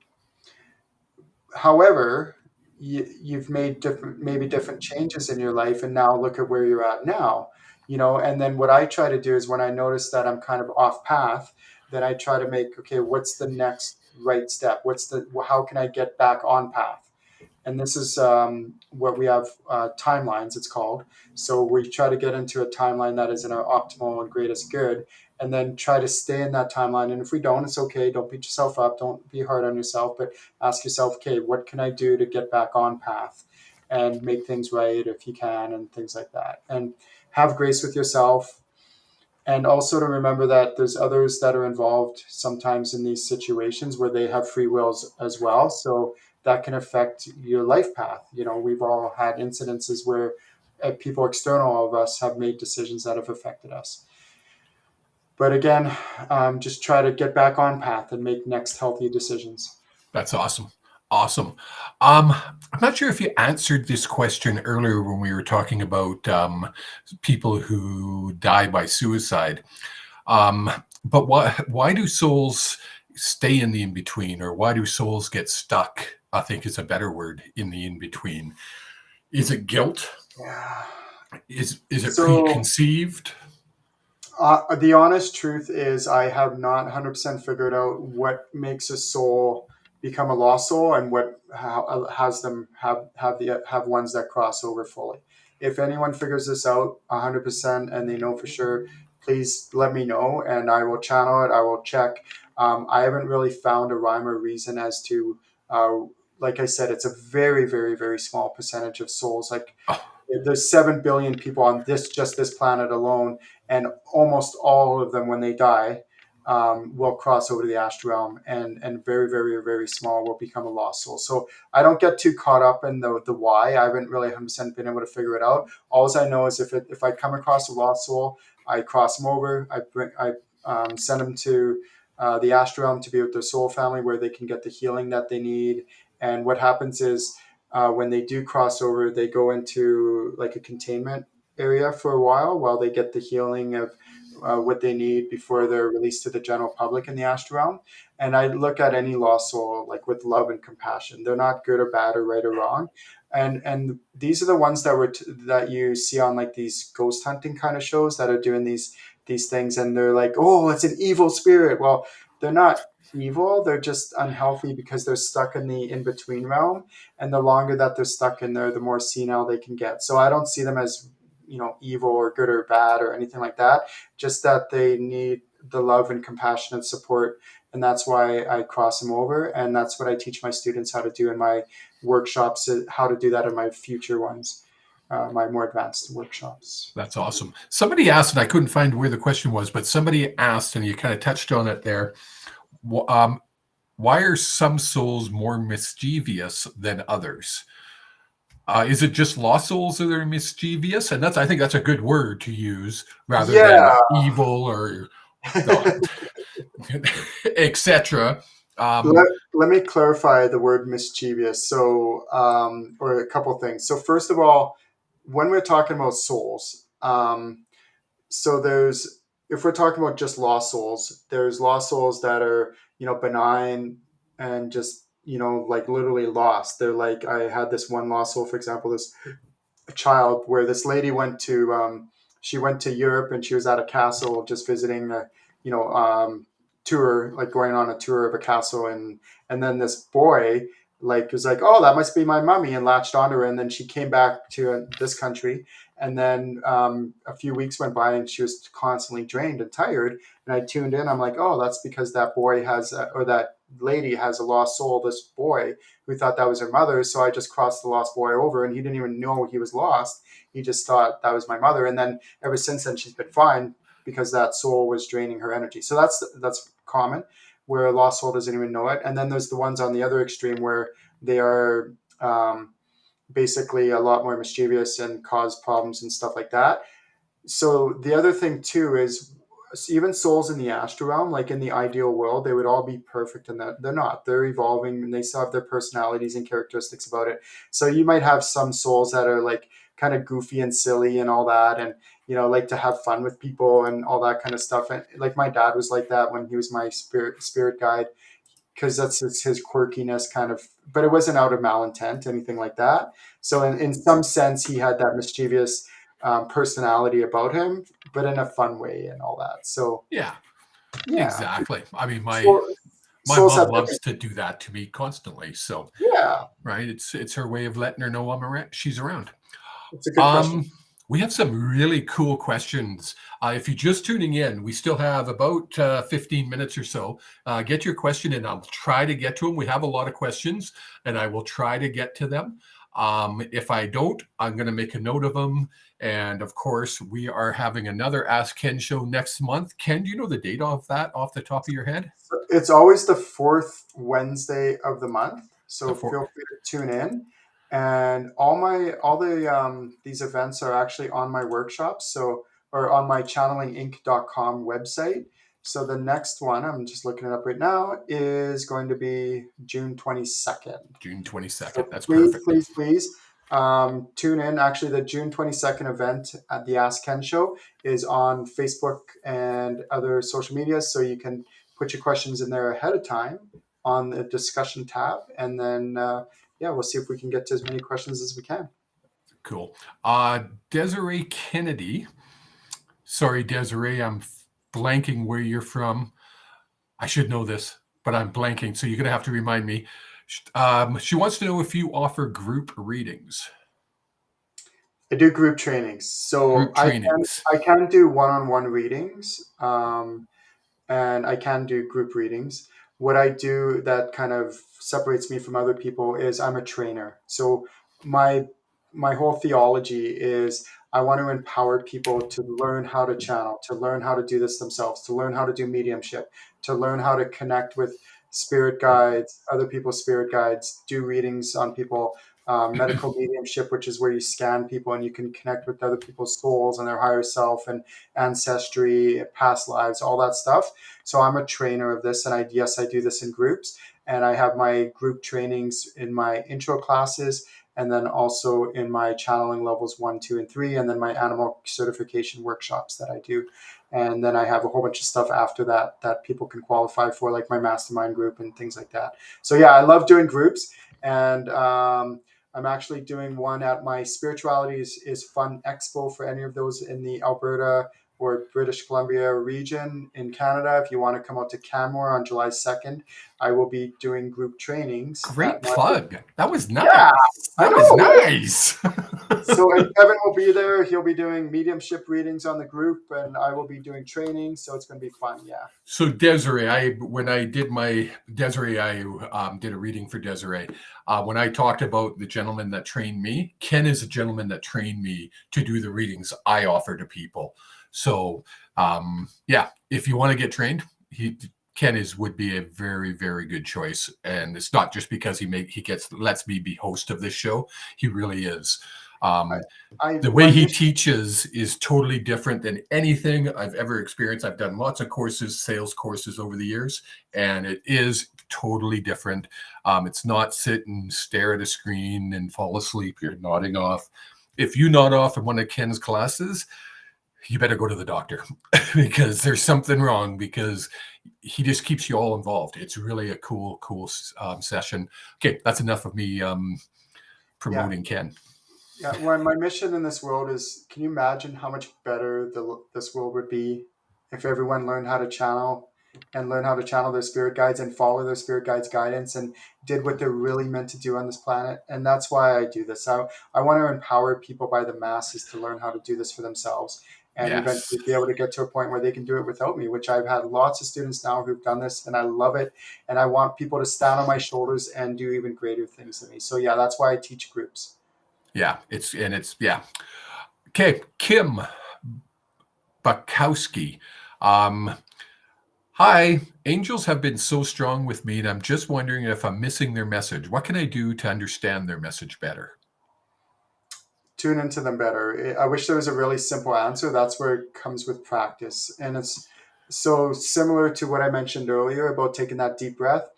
S2: However, you've made different, maybe different changes in your life, and now look at where you're at now. And then what I try to do is when I notice that I'm kind of off path, then I try to make, okay, what's the next right step? How can I get back on path? And this is what we have, timelines, it's called. So we try to get into a timeline that is in our optimal and greatest good, and then try to stay in that timeline. And if we don't, it's okay. Don't beat yourself up. Don't be hard on yourself, but ask yourself, okay, what can I do to get back on path and make things right if you can, and things like that. And have grace with yourself, and also to remember that there's others that are involved sometimes in these situations where they have free wills as well. So that can affect your life path. We've all had incidences where people external of us have made decisions that have affected us. But again, just try to get back on path and make next healthy decisions.
S1: That's awesome. Awesome. I'm not sure if you answered this question earlier when we were talking about people who die by suicide. But why do souls stay in the in between, or why do souls get stuck? I think is a better word, in the in between. Is it guilt?
S2: Yeah.
S1: Is it
S2: So
S1: preconceived?
S2: the honest truth is, I have not 100% figured out what makes a soul become a lost soul, and what how, has them have ones that cross over fully. If anyone figures this out 100% and they know for sure, please let me know, and I will channel it. I will check. I haven't really found a rhyme or reason as to. Like I said, it's a very, very, very small percentage of souls. Like
S1: Oh,
S2: there's 7 billion people on this planet alone, and almost all of them, when they die, will cross over to the astral realm, and very, very, very small will become a lost soul. So I don't get too caught up in the why. I haven't really 100% been able to figure it out. All I know is if I come across a lost soul, I cross them over. I send them to the astral realm to be with their soul family, where they can get the healing that they need. And what happens is, when they do cross over, they go into like a containment area for a while they get the healing of what they need before they're released to the general public in the astral realm. And I look at any lost soul like with love and compassion. They're not good or bad or right or wrong. And these are the ones that you see on like these ghost hunting kind of shows that are doing these things, and they're like, oh, it's an evil spirit. Well, they're not evil. They're just unhealthy because they're stuck in the in between realm, and the longer that they're stuck in there, the more senile they can get. So I don't see them as evil or good or bad or anything like that. Just that they need the love and compassion and support, and that's why I cross them over, and that's what I teach my students how to do in my workshops. How to do that in my future ones, my more advanced workshops.
S1: that's awesome. Somebody asked, and I couldn't find where the question was, but somebody asked, and you kind of touched on it there. Um, why are some souls more mischievous than others? Is it just lost souls that are mischievous? And I think that's a good word to use rather than
S2: Yeah.
S1: evil or etc.
S2: let, let me clarify the word mischievous. So, or a couple things. So, first of all, when we're talking about souls, so there's, if we're talking about just lost souls, there's lost souls that are benign and just like literally lost. They're like, I had this one lost soul, for example, this child, where this lady went to, she went to Europe, and she was at a castle just visiting a you know tour, like going on a tour of a castle, and then this boy like was like, oh, that must be my mummy, and latched onto her. And then she came back to this country, and then a few weeks went by, and she was constantly drained and tired. And I tuned in. I'm like, oh, that's because that boy has or that lady has a lost soul, this boy, who thought that was her mother. So I just crossed the lost boy over, and he didn't even know he was lost. He just thought that was my mother. And then ever since then, she's been fine. because that soul was draining her energy. So that's common, where a lost soul doesn't even know it. And then there's the ones on the other extreme where they are basically a lot more mischievous and cause problems and stuff like that. So the other thing too is even souls in the astral realm, like in the ideal world, they would all be perfect, and that they're not. They're evolving, and they still have their personalities and characteristics about it. So you might have some souls that are like kind of goofy and silly and all that, and like to have fun with people and all that kind of stuff. And like my dad was like that when he was my spirit guide, because that's his quirkiness kind of, but it wasn't out of malintent, anything like that. So in some sense, he had that mischievous personality about him, but in a fun way and all that. So
S1: Yeah,
S2: yeah,
S1: exactly. I mean, my
S2: so
S1: my
S2: souls
S1: mom
S2: have
S1: loves
S2: different.
S1: to do that to me constantly. So,
S2: Yeah,
S1: right, it's her way of letting her know I'm around. She's around.
S2: it's a good question.
S1: We have some really cool questions. If you're just tuning in, we still have about 15 minutes or so. Get your question in. I'll try to get to them. We have a lot of questions, and I will try to get to them. If I don't, I'm going to make a note of them. And of course, we are having another Ask Ken show next month. Ken, do you know the date of that off the top of your head?
S2: It's always the fourth Wednesday of the month,
S1: The
S2: so
S1: four.
S2: feel free to tune in. And all the these events are actually on my workshops, so or on my channelinginc.com website. So the next one, I'm just looking it up right now, is going to be June 22nd.
S1: June 22nd.
S2: So
S1: That's
S2: please,
S1: perfect.
S2: please, please tune in. Actually, the June 22nd event at the Ask Ken Show is on Facebook and other social media. So you can put your questions in there ahead of time on the discussion tab. And then, yeah, we'll see if we can get to as many questions as we can.
S1: Cool. Desiree Kennedy. Sorry, Desiree, I'm blanking where you're from. I should know this, but I'm blanking, so you're going to have to remind me. She wants to know if you offer group readings.
S2: I do group trainings. So
S1: Group
S2: I can,
S1: trainings.
S2: I can do one-on-one readings. And I can do group readings. What I do that kind of separates me from other people is I'm a trainer. So my my whole theology is I want to empower people to learn how to channel, to learn how to do this themselves, to learn how to do mediumship, to learn how to connect with spirit guides, other people's spirit guides, do readings on people, medical mediumship, which is where you scan people and you can connect with other people's souls and their higher self and ancestry, past lives, all that stuff. So I'm a trainer of this, and yes, I do this in groups, and I have my group trainings in my intro classes, and then also in my channeling levels 1, 2, and 3, and then my animal certification workshops that I do. And then I have a whole bunch of stuff after that that people can qualify for, like my mastermind group and things like that. So yeah, I love doing groups, and I'm actually doing one at my Spirituality is Fun Expo for any of those in the Alberta or British Columbia region in Canada. If you want to come out to Canmore on July 2nd, I will be doing group trainings
S1: Great
S2: at my.
S1: plug. That was
S2: Yeah,
S1: nice.
S2: I
S1: That was
S2: know.
S1: nice.
S2: So, and Kevin will be there. He'll be doing mediumship readings on the group, and I will be doing training. So it's going to be fun. Yeah.
S1: So Desiree, when I did my Desiree, I did a reading for Desiree. When I talked about the gentleman that trained me, Ken is a gentleman that trained me to do the readings I offer to people. So yeah, if you want to get trained, Ken would be a very, very good choice. And it's not just because he lets me be host of this show. He really is. The way
S2: My
S1: he
S2: mission.
S1: teaches is totally different than anything I've ever experienced. I've done lots of courses, sales courses over the years, and it is totally different. It's not sit and stare at a screen and fall asleep. You're nodding off. If you nod off in one of Ken's classes, you better go to the doctor because there's something wrong, because he just keeps you all involved. It's really a cool session. Okay, that's enough of me
S2: Yeah.
S1: promoting Ken.
S2: Yeah, when my mission in this world is, can you imagine how much better this world would be if everyone learned how to channel and learn how to channel their spirit guides and follow their spirit guides' guidance and did what they're really meant to do on this planet? And that's why I do this. I want to empower people by the masses to learn how to do this for themselves and
S1: Yes.
S2: eventually be able to get to a point where they can do it without me, which I've had lots of students now who've done this, and I love it. And I want people to stand on my shoulders and do even greater things than me. So yeah, that's why I teach groups.
S1: Yeah, it's yeah. Okay, Kim Bukowski. Hi, angels have been so strong with me, and I'm just wondering if I'm missing their message. What can I do to understand their message better?
S2: Tune into them better. I wish there was a really simple answer. That's where it comes with practice. And it's so similar to what I mentioned earlier about taking that deep breath.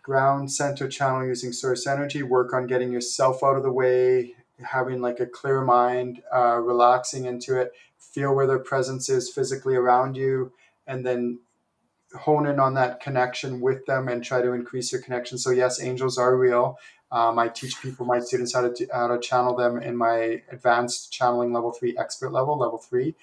S2: Ground center channel using source energy, work on getting yourself out of the way, having like a clear mind, relaxing into it, feel where their presence is physically around you, and then hone in on that connection with them and try to increase your connection. So yes, angels are real. I teach people, my students, how to channel them in my advanced channeling level 3 expert level 3,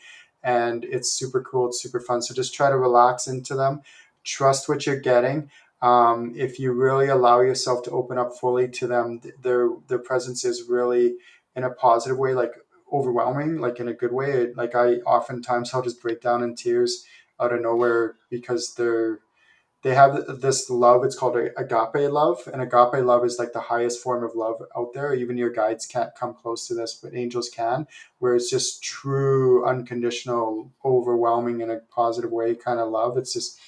S2: and it's super cool. It's super fun. So just try to relax into them. Trust what you're getting. If you really allow yourself to open up fully to them, their presence is really in a positive way, like overwhelming, like in a good way. Like I oftentimes I'll just break down in tears out of nowhere because they have this love. It's called agape love, and agape love is like the highest form of love out there. Even your guides can't come close to this, but angels can, where it's just true, unconditional, overwhelming in a positive way kind of love. It's just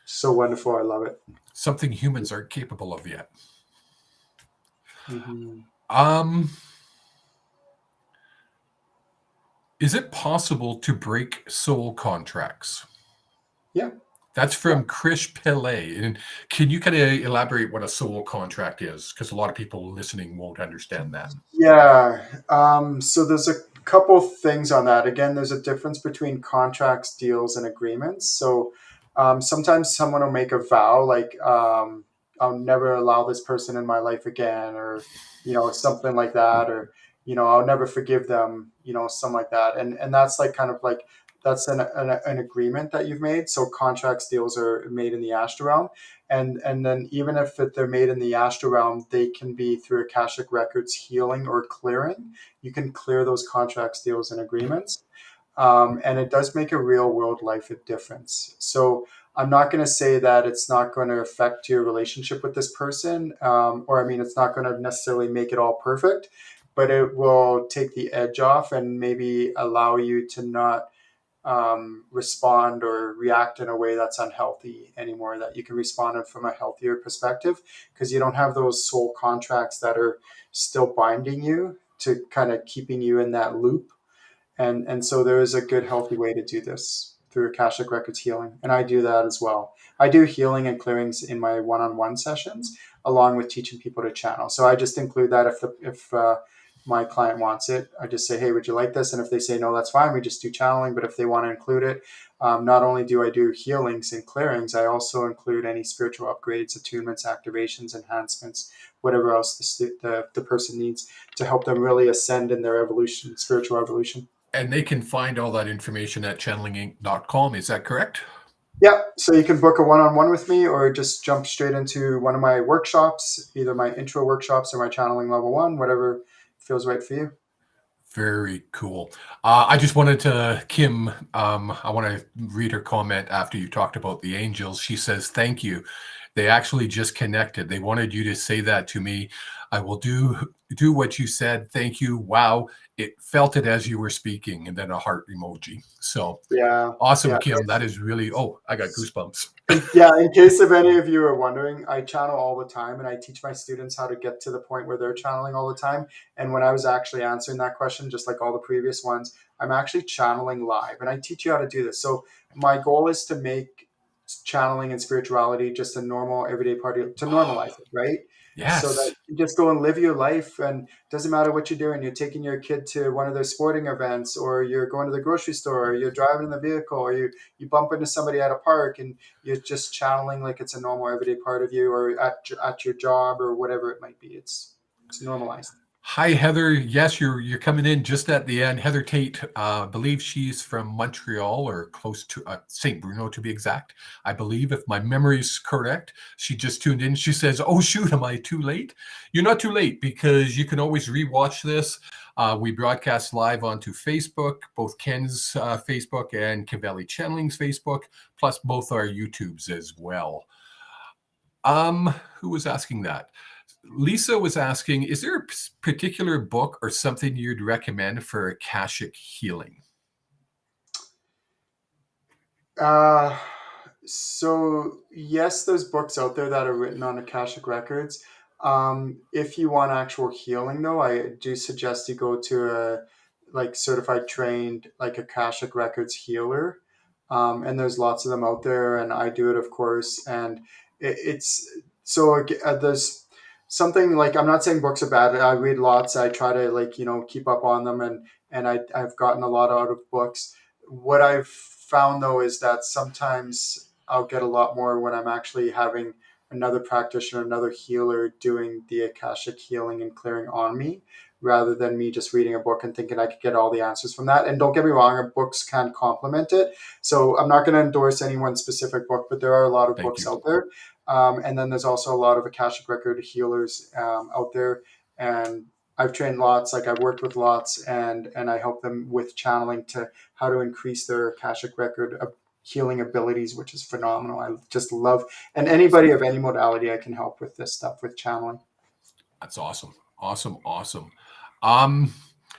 S2: so wonderful. I love it.
S1: Something humans aren't capable of yet.
S2: Mm-hmm.
S1: Um, is it possible to break soul contracts?
S2: Yeah.
S1: That's
S2: Yeah.
S1: from Krish Pillay. And can you kind of elaborate what a soul contract is? Because a lot of people listening won't understand that.
S2: Yeah. So there's a couple things on that. Again, there's a difference between contracts, deals, and agreements. So sometimes someone will make a vow like, I'll never allow this person in my life again, or, something like that, or, I'll never forgive them, something like that. And that's like kind of like, that's an agreement that you've made. So contracts, deals are made in the astral realm, and then even if they're made in the astral realm, they can be through akashic records healing or clearing. You can clear those contracts, deals, and agreements, and it does make a real world life a difference. So I'm not going to say that it's not going to affect your relationship with this person, or I mean, it's not going to necessarily make it all perfect, but it will take the edge off and maybe allow you to not respond or react in a way that's unhealthy anymore, that you can respond from a healthier perspective because you don't have those soul contracts that are still binding you to kind of keeping you in that loop. And so there is a good healthy way to do this through Akashic Records healing, and I do that as well. I do healing and clearings in my one-on-one sessions along with teaching people to channel. So I just include that if my client wants it. I just say, hey, would you like this? And if they say no, that's fine, we just do channeling. But if they want to include it, not only do I do healings and clearings, I also include any spiritual upgrades, attunements, activations, enhancements, whatever else the person needs to help them really ascend in their evolution, spiritual evolution.
S1: And they can find all that information at channelinginc.com. Is that correct?
S2: Yeah, so you can book a one-on-one with me or just jump straight into one of my workshops, either my intro workshops or my channeling level 1, whatever feels right for you.
S1: Very cool. I just wanted to, Kim, I want to read her comment after you talked about the angels. She says, thank you. They actually just connected. They wanted you to say that to me. I will do what you said. Thank you. Wow. It felt it as you were speaking, and then a heart emoji. So
S2: Yeah,
S1: awesome,
S2: yeah.
S1: Kim. That is really, oh, I got goosebumps.
S2: Yeah, in case of any of you are wondering, I channel all the time and I teach my students how to get to the point where they're channeling all the time. And when I was actually answering that question, just like all the previous ones, I'm actually channeling live and I teach you how to do this. So my goal is to make channeling and spirituality just a normal everyday part to normalize it, right? So that
S1: Yes.
S2: you just go and live your life, and doesn't matter what you're doing. You're taking your kid to one of their sporting events, or you're going to the grocery store, or you're driving in the vehicle, or you bump into somebody at a park and you're just channeling like it's a normal everyday part of you, or at your job or whatever it might be. It's normalized.
S1: Hi, Heather. Yes, you're coming in just at the end. Heather Tate, I believe she's from Montreal or close to St. Bruno, to be exact. I believe, if my memory's correct. She just tuned in. She says, "Oh shoot, am I too late?" You're not too late because you can always rewatch this. We broadcast live onto Facebook, both Ken's Facebook and Cavelli Channeling's Facebook, plus both our YouTubes as well. Who was asking that? Lisa was asking, is there a particular book or something you'd recommend for Akashic healing?
S2: Uh, so yes, there's books out there that are written on Akashic records. If you want actual healing, though, I do suggest you go to a like certified trained like Akashic records healer. And there's lots of them out there, and I do it, of course. And it's so there's something like I'm not saying books are bad. I read lots. I try to like keep up on them, and I've gotten a lot out of books. What I've found though is that sometimes I'll get a lot more when I'm actually having another practitioner, another healer doing the Akashic healing and clearing on me, rather than me just reading a book and thinking I could get all the answers from that. And don't get me wrong, books can complement it. So I'm not going to endorse any one specific book, but there are a lot of
S1: Thank
S2: books
S1: you.
S2: out there. And then there's also a lot of Akashic record healers out there. And I've trained lots, like I've worked with lots, and I help them with channeling to how to increase their Akashic record of healing abilities, which is phenomenal. I just love, and anybody of any modality I can help with this stuff with channeling.
S1: That's awesome. Awesome. Awesome. Um,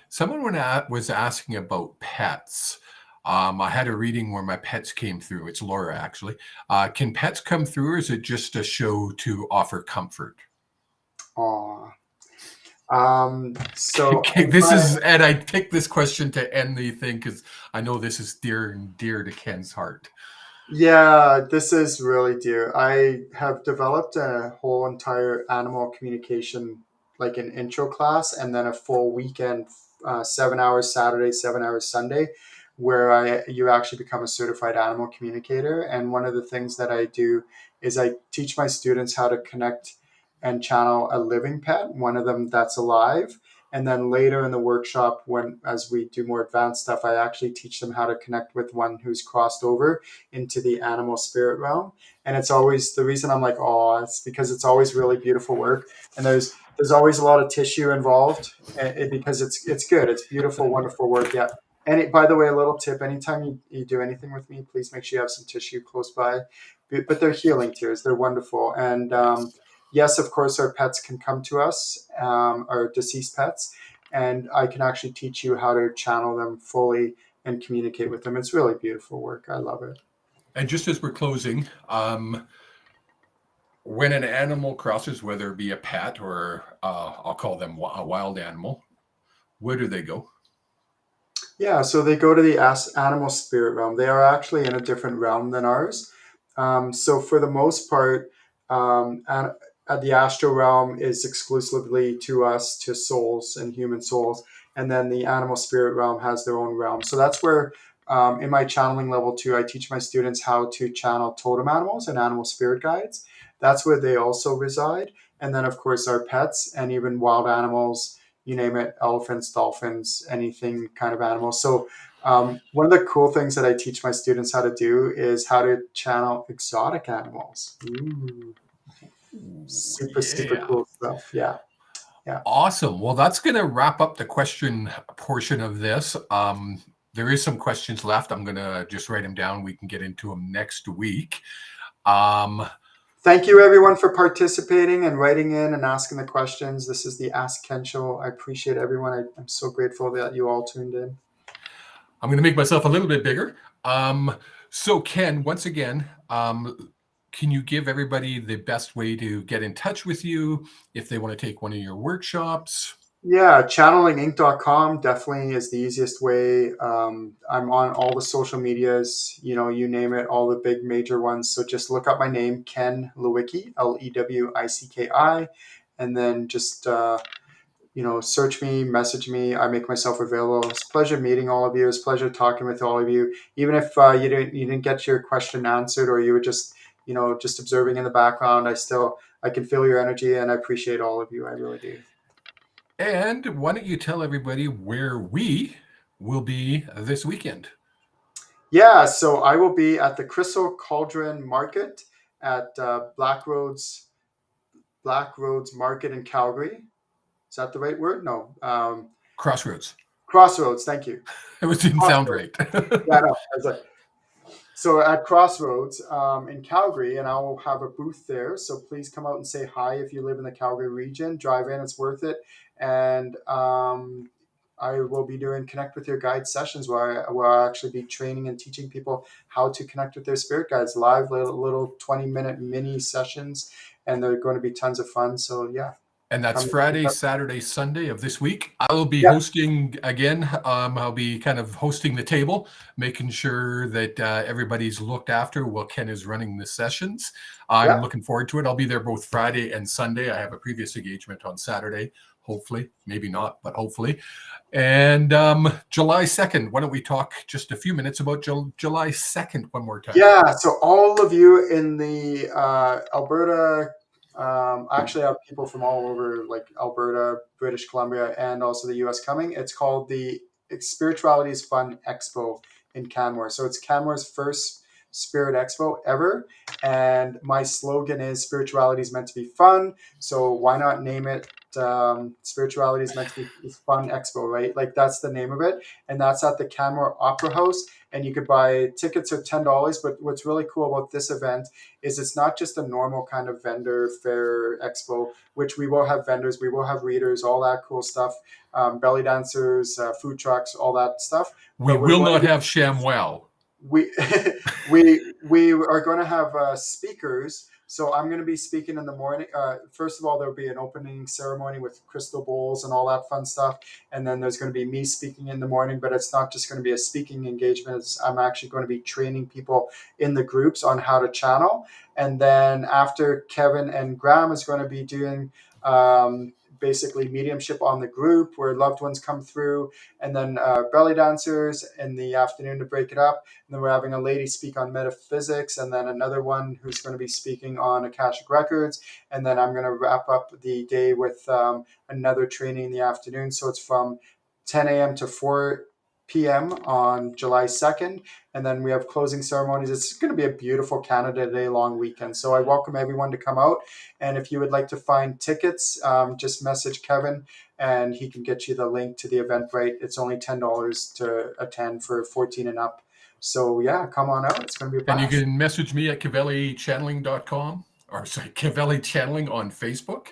S1: Someone was asking about pets. I had a reading where my pets came through. It's Laura, actually. Can pets come through, or is it just a show to offer comfort?
S2: Aw. So
S1: Okay, this is, and I picked this question to end the thing because I know this is dear and dear to Ken's heart.
S2: yeah, this is really dear. I have developed a whole entire animal communication, like an intro class, and then a full weekend, 7 hours Saturday, 7 hours Sunday, where you actually become a certified animal communicator. And one of the things that I do is I teach my students how to connect and channel a living pet, one of them that's alive. And then later in the workshop, when as we do more advanced stuff, I actually teach them how to connect with one who's crossed over into the animal spirit realm. And it's always the reason I'm like, oh, it's because it's always really beautiful work, and there's always a lot of tissue involved, because it's good, it's beautiful, wonderful work. Yeah. And by the way, a little tip: anytime you do anything with me, please make sure you have some tissue close by. But they're healing tears; they're wonderful. And
S1: Yes.
S2: yes, of course, our pets can come to us, our deceased pets, and I can actually teach you how to channel them fully and communicate with them. It's really beautiful work. I love it.
S1: And just as we're closing, when an animal crosses, whether it be a pet or I'll call them a wild animal, where do they go?
S2: Yeah, so they go to the animal spirit realm. They are actually in a different realm than ours. So for the most part, the astral realm is exclusively to us, to souls and human souls, and then the animal spirit realm has their own realm. So that's where, in my channeling level two, I teach my students how to channel totem animals and animal spirit guides. That's where they also reside, and then of course our pets and even wild animals, you name it, elephants, dolphins, anything kind of animal. So one of the cool things that I teach my students how to do is how to channel exotic animals. Ooh,
S1: Ooh,
S2: super, super
S1: yeah.
S2: cool stuff. Yeah. Yeah.
S1: Awesome. Well, that's going to wrap up the question portion of this. There is some questions left. I'm going to just write them down. We can get into them next week. Um,
S2: Thank you, everyone, for participating and writing in and asking the questions. This is the Ask Ken show. I appreciate everyone. I'm so grateful that you all tuned in.
S1: I'm going to make myself a little bit bigger. So, Ken, once again, can you give everybody the best way to get in touch with you if they want to take one of your workshops?
S2: Yeah, channelinginc.com definitely is the easiest way. I'm on all the social medias, you name it, all the big major ones. So just look up my name, Ken Lewicki, Lewicki, and then just search me, message me. I make myself available. It's a pleasure meeting all of you. It's a pleasure talking with all of you. Even if you didn't get your question answered, or you were just just observing in the background, I can feel your energy, and I appreciate all of you. I really do.
S1: And why don't you tell everybody where we will be this weekend?
S2: Yeah, so I will be at the Crystal Cauldron Market at Black Roads Market in Calgary. Is that the right word? No.
S1: Crossroads.
S2: Crossroads. Thank you.
S1: It didn't sound
S2: Crossroads.
S1: right.
S2: Yeah, no. I was like, so at Crossroads in Calgary, and I will have a booth there. So please come out and say hi if you live in the Calgary region. Drive in; it's worth it. And I will be doing Connect with Your Guide sessions where I'll actually be training and teaching people how to connect with their spirit guides, live little 20-minute mini sessions, and they're going to be tons of fun. So yeah.
S1: And that's
S2: Come
S1: Friday, Saturday, Sunday of this week. I will be
S2: Yeah.
S1: hosting again. I'll be kind of hosting the table, making sure that everybody's looked after while Ken is running the sessions. I'm looking forward to it. I'll be there both Friday and Sunday. I have a previous engagement on Saturday, hopefully, maybe not, but hopefully. And July 2nd, why don't we talk just a few minutes about July 2nd one more time?
S2: Yeah, so all of you in the Alberta, I actually have people from all over, like Alberta, British Columbia, and also the US coming. It's called the Spirituality is Fun Expo in Canmore. So it's Canmore's first Spirit Expo ever. And my slogan is Spirituality is meant to be fun. So why not name it Spirituality is meant to be fun expo, right? Like that's the name of it. And that's at the Canmore Opera House. And you could buy tickets are $10. But what's really cool about this event is it's not just a normal kind of vendor fair expo, which we will have vendors, we will have readers, all that cool stuff, belly dancers, food trucks, all that stuff.
S1: We
S2: But we're
S1: will
S2: going
S1: not
S2: to
S1: have ShamWow.
S2: we we are going to have speakers. So I'm going to be speaking in the morning. First of all, there'll be an opening ceremony with crystal bowls and all that fun stuff, and then there's going to be me speaking in the morning. But it's not just going to be a speaking engagement. I'm actually going to be training people in the groups on how to channel, and then after, Kevin and Graham is going to be doing basically mediumship on the group where loved ones come through, and then belly dancers in the afternoon to break it up. And then we're having a lady speak on metaphysics, and then another one who's going to be speaking on Akashic Records. And then I'm going to wrap up the day with another training in the afternoon. So it's from 10 a.m. to 4 p.m. on July 2nd. And then we have closing ceremonies. It's going to be a beautiful Canada Day long weekend. So I welcome everyone to come out. And if you would like to find tickets, just message Kevin and he can get you the link to the Eventbrite. It's only $10 to attend for 14 and up. So yeah, come on out. It's going to be a blast.
S1: And you can message me at cavellichanneling.com, or sorry, Cavelli Channeling on Facebook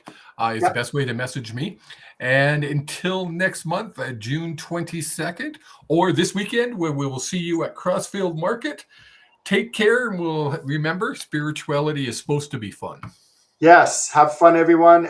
S1: is the best way to message me. And until next month, June 22nd, or this weekend, where we will see you at Crossfield Market, take care, and we'll remember spirituality is supposed to be fun.
S2: Yes, have fun, everyone.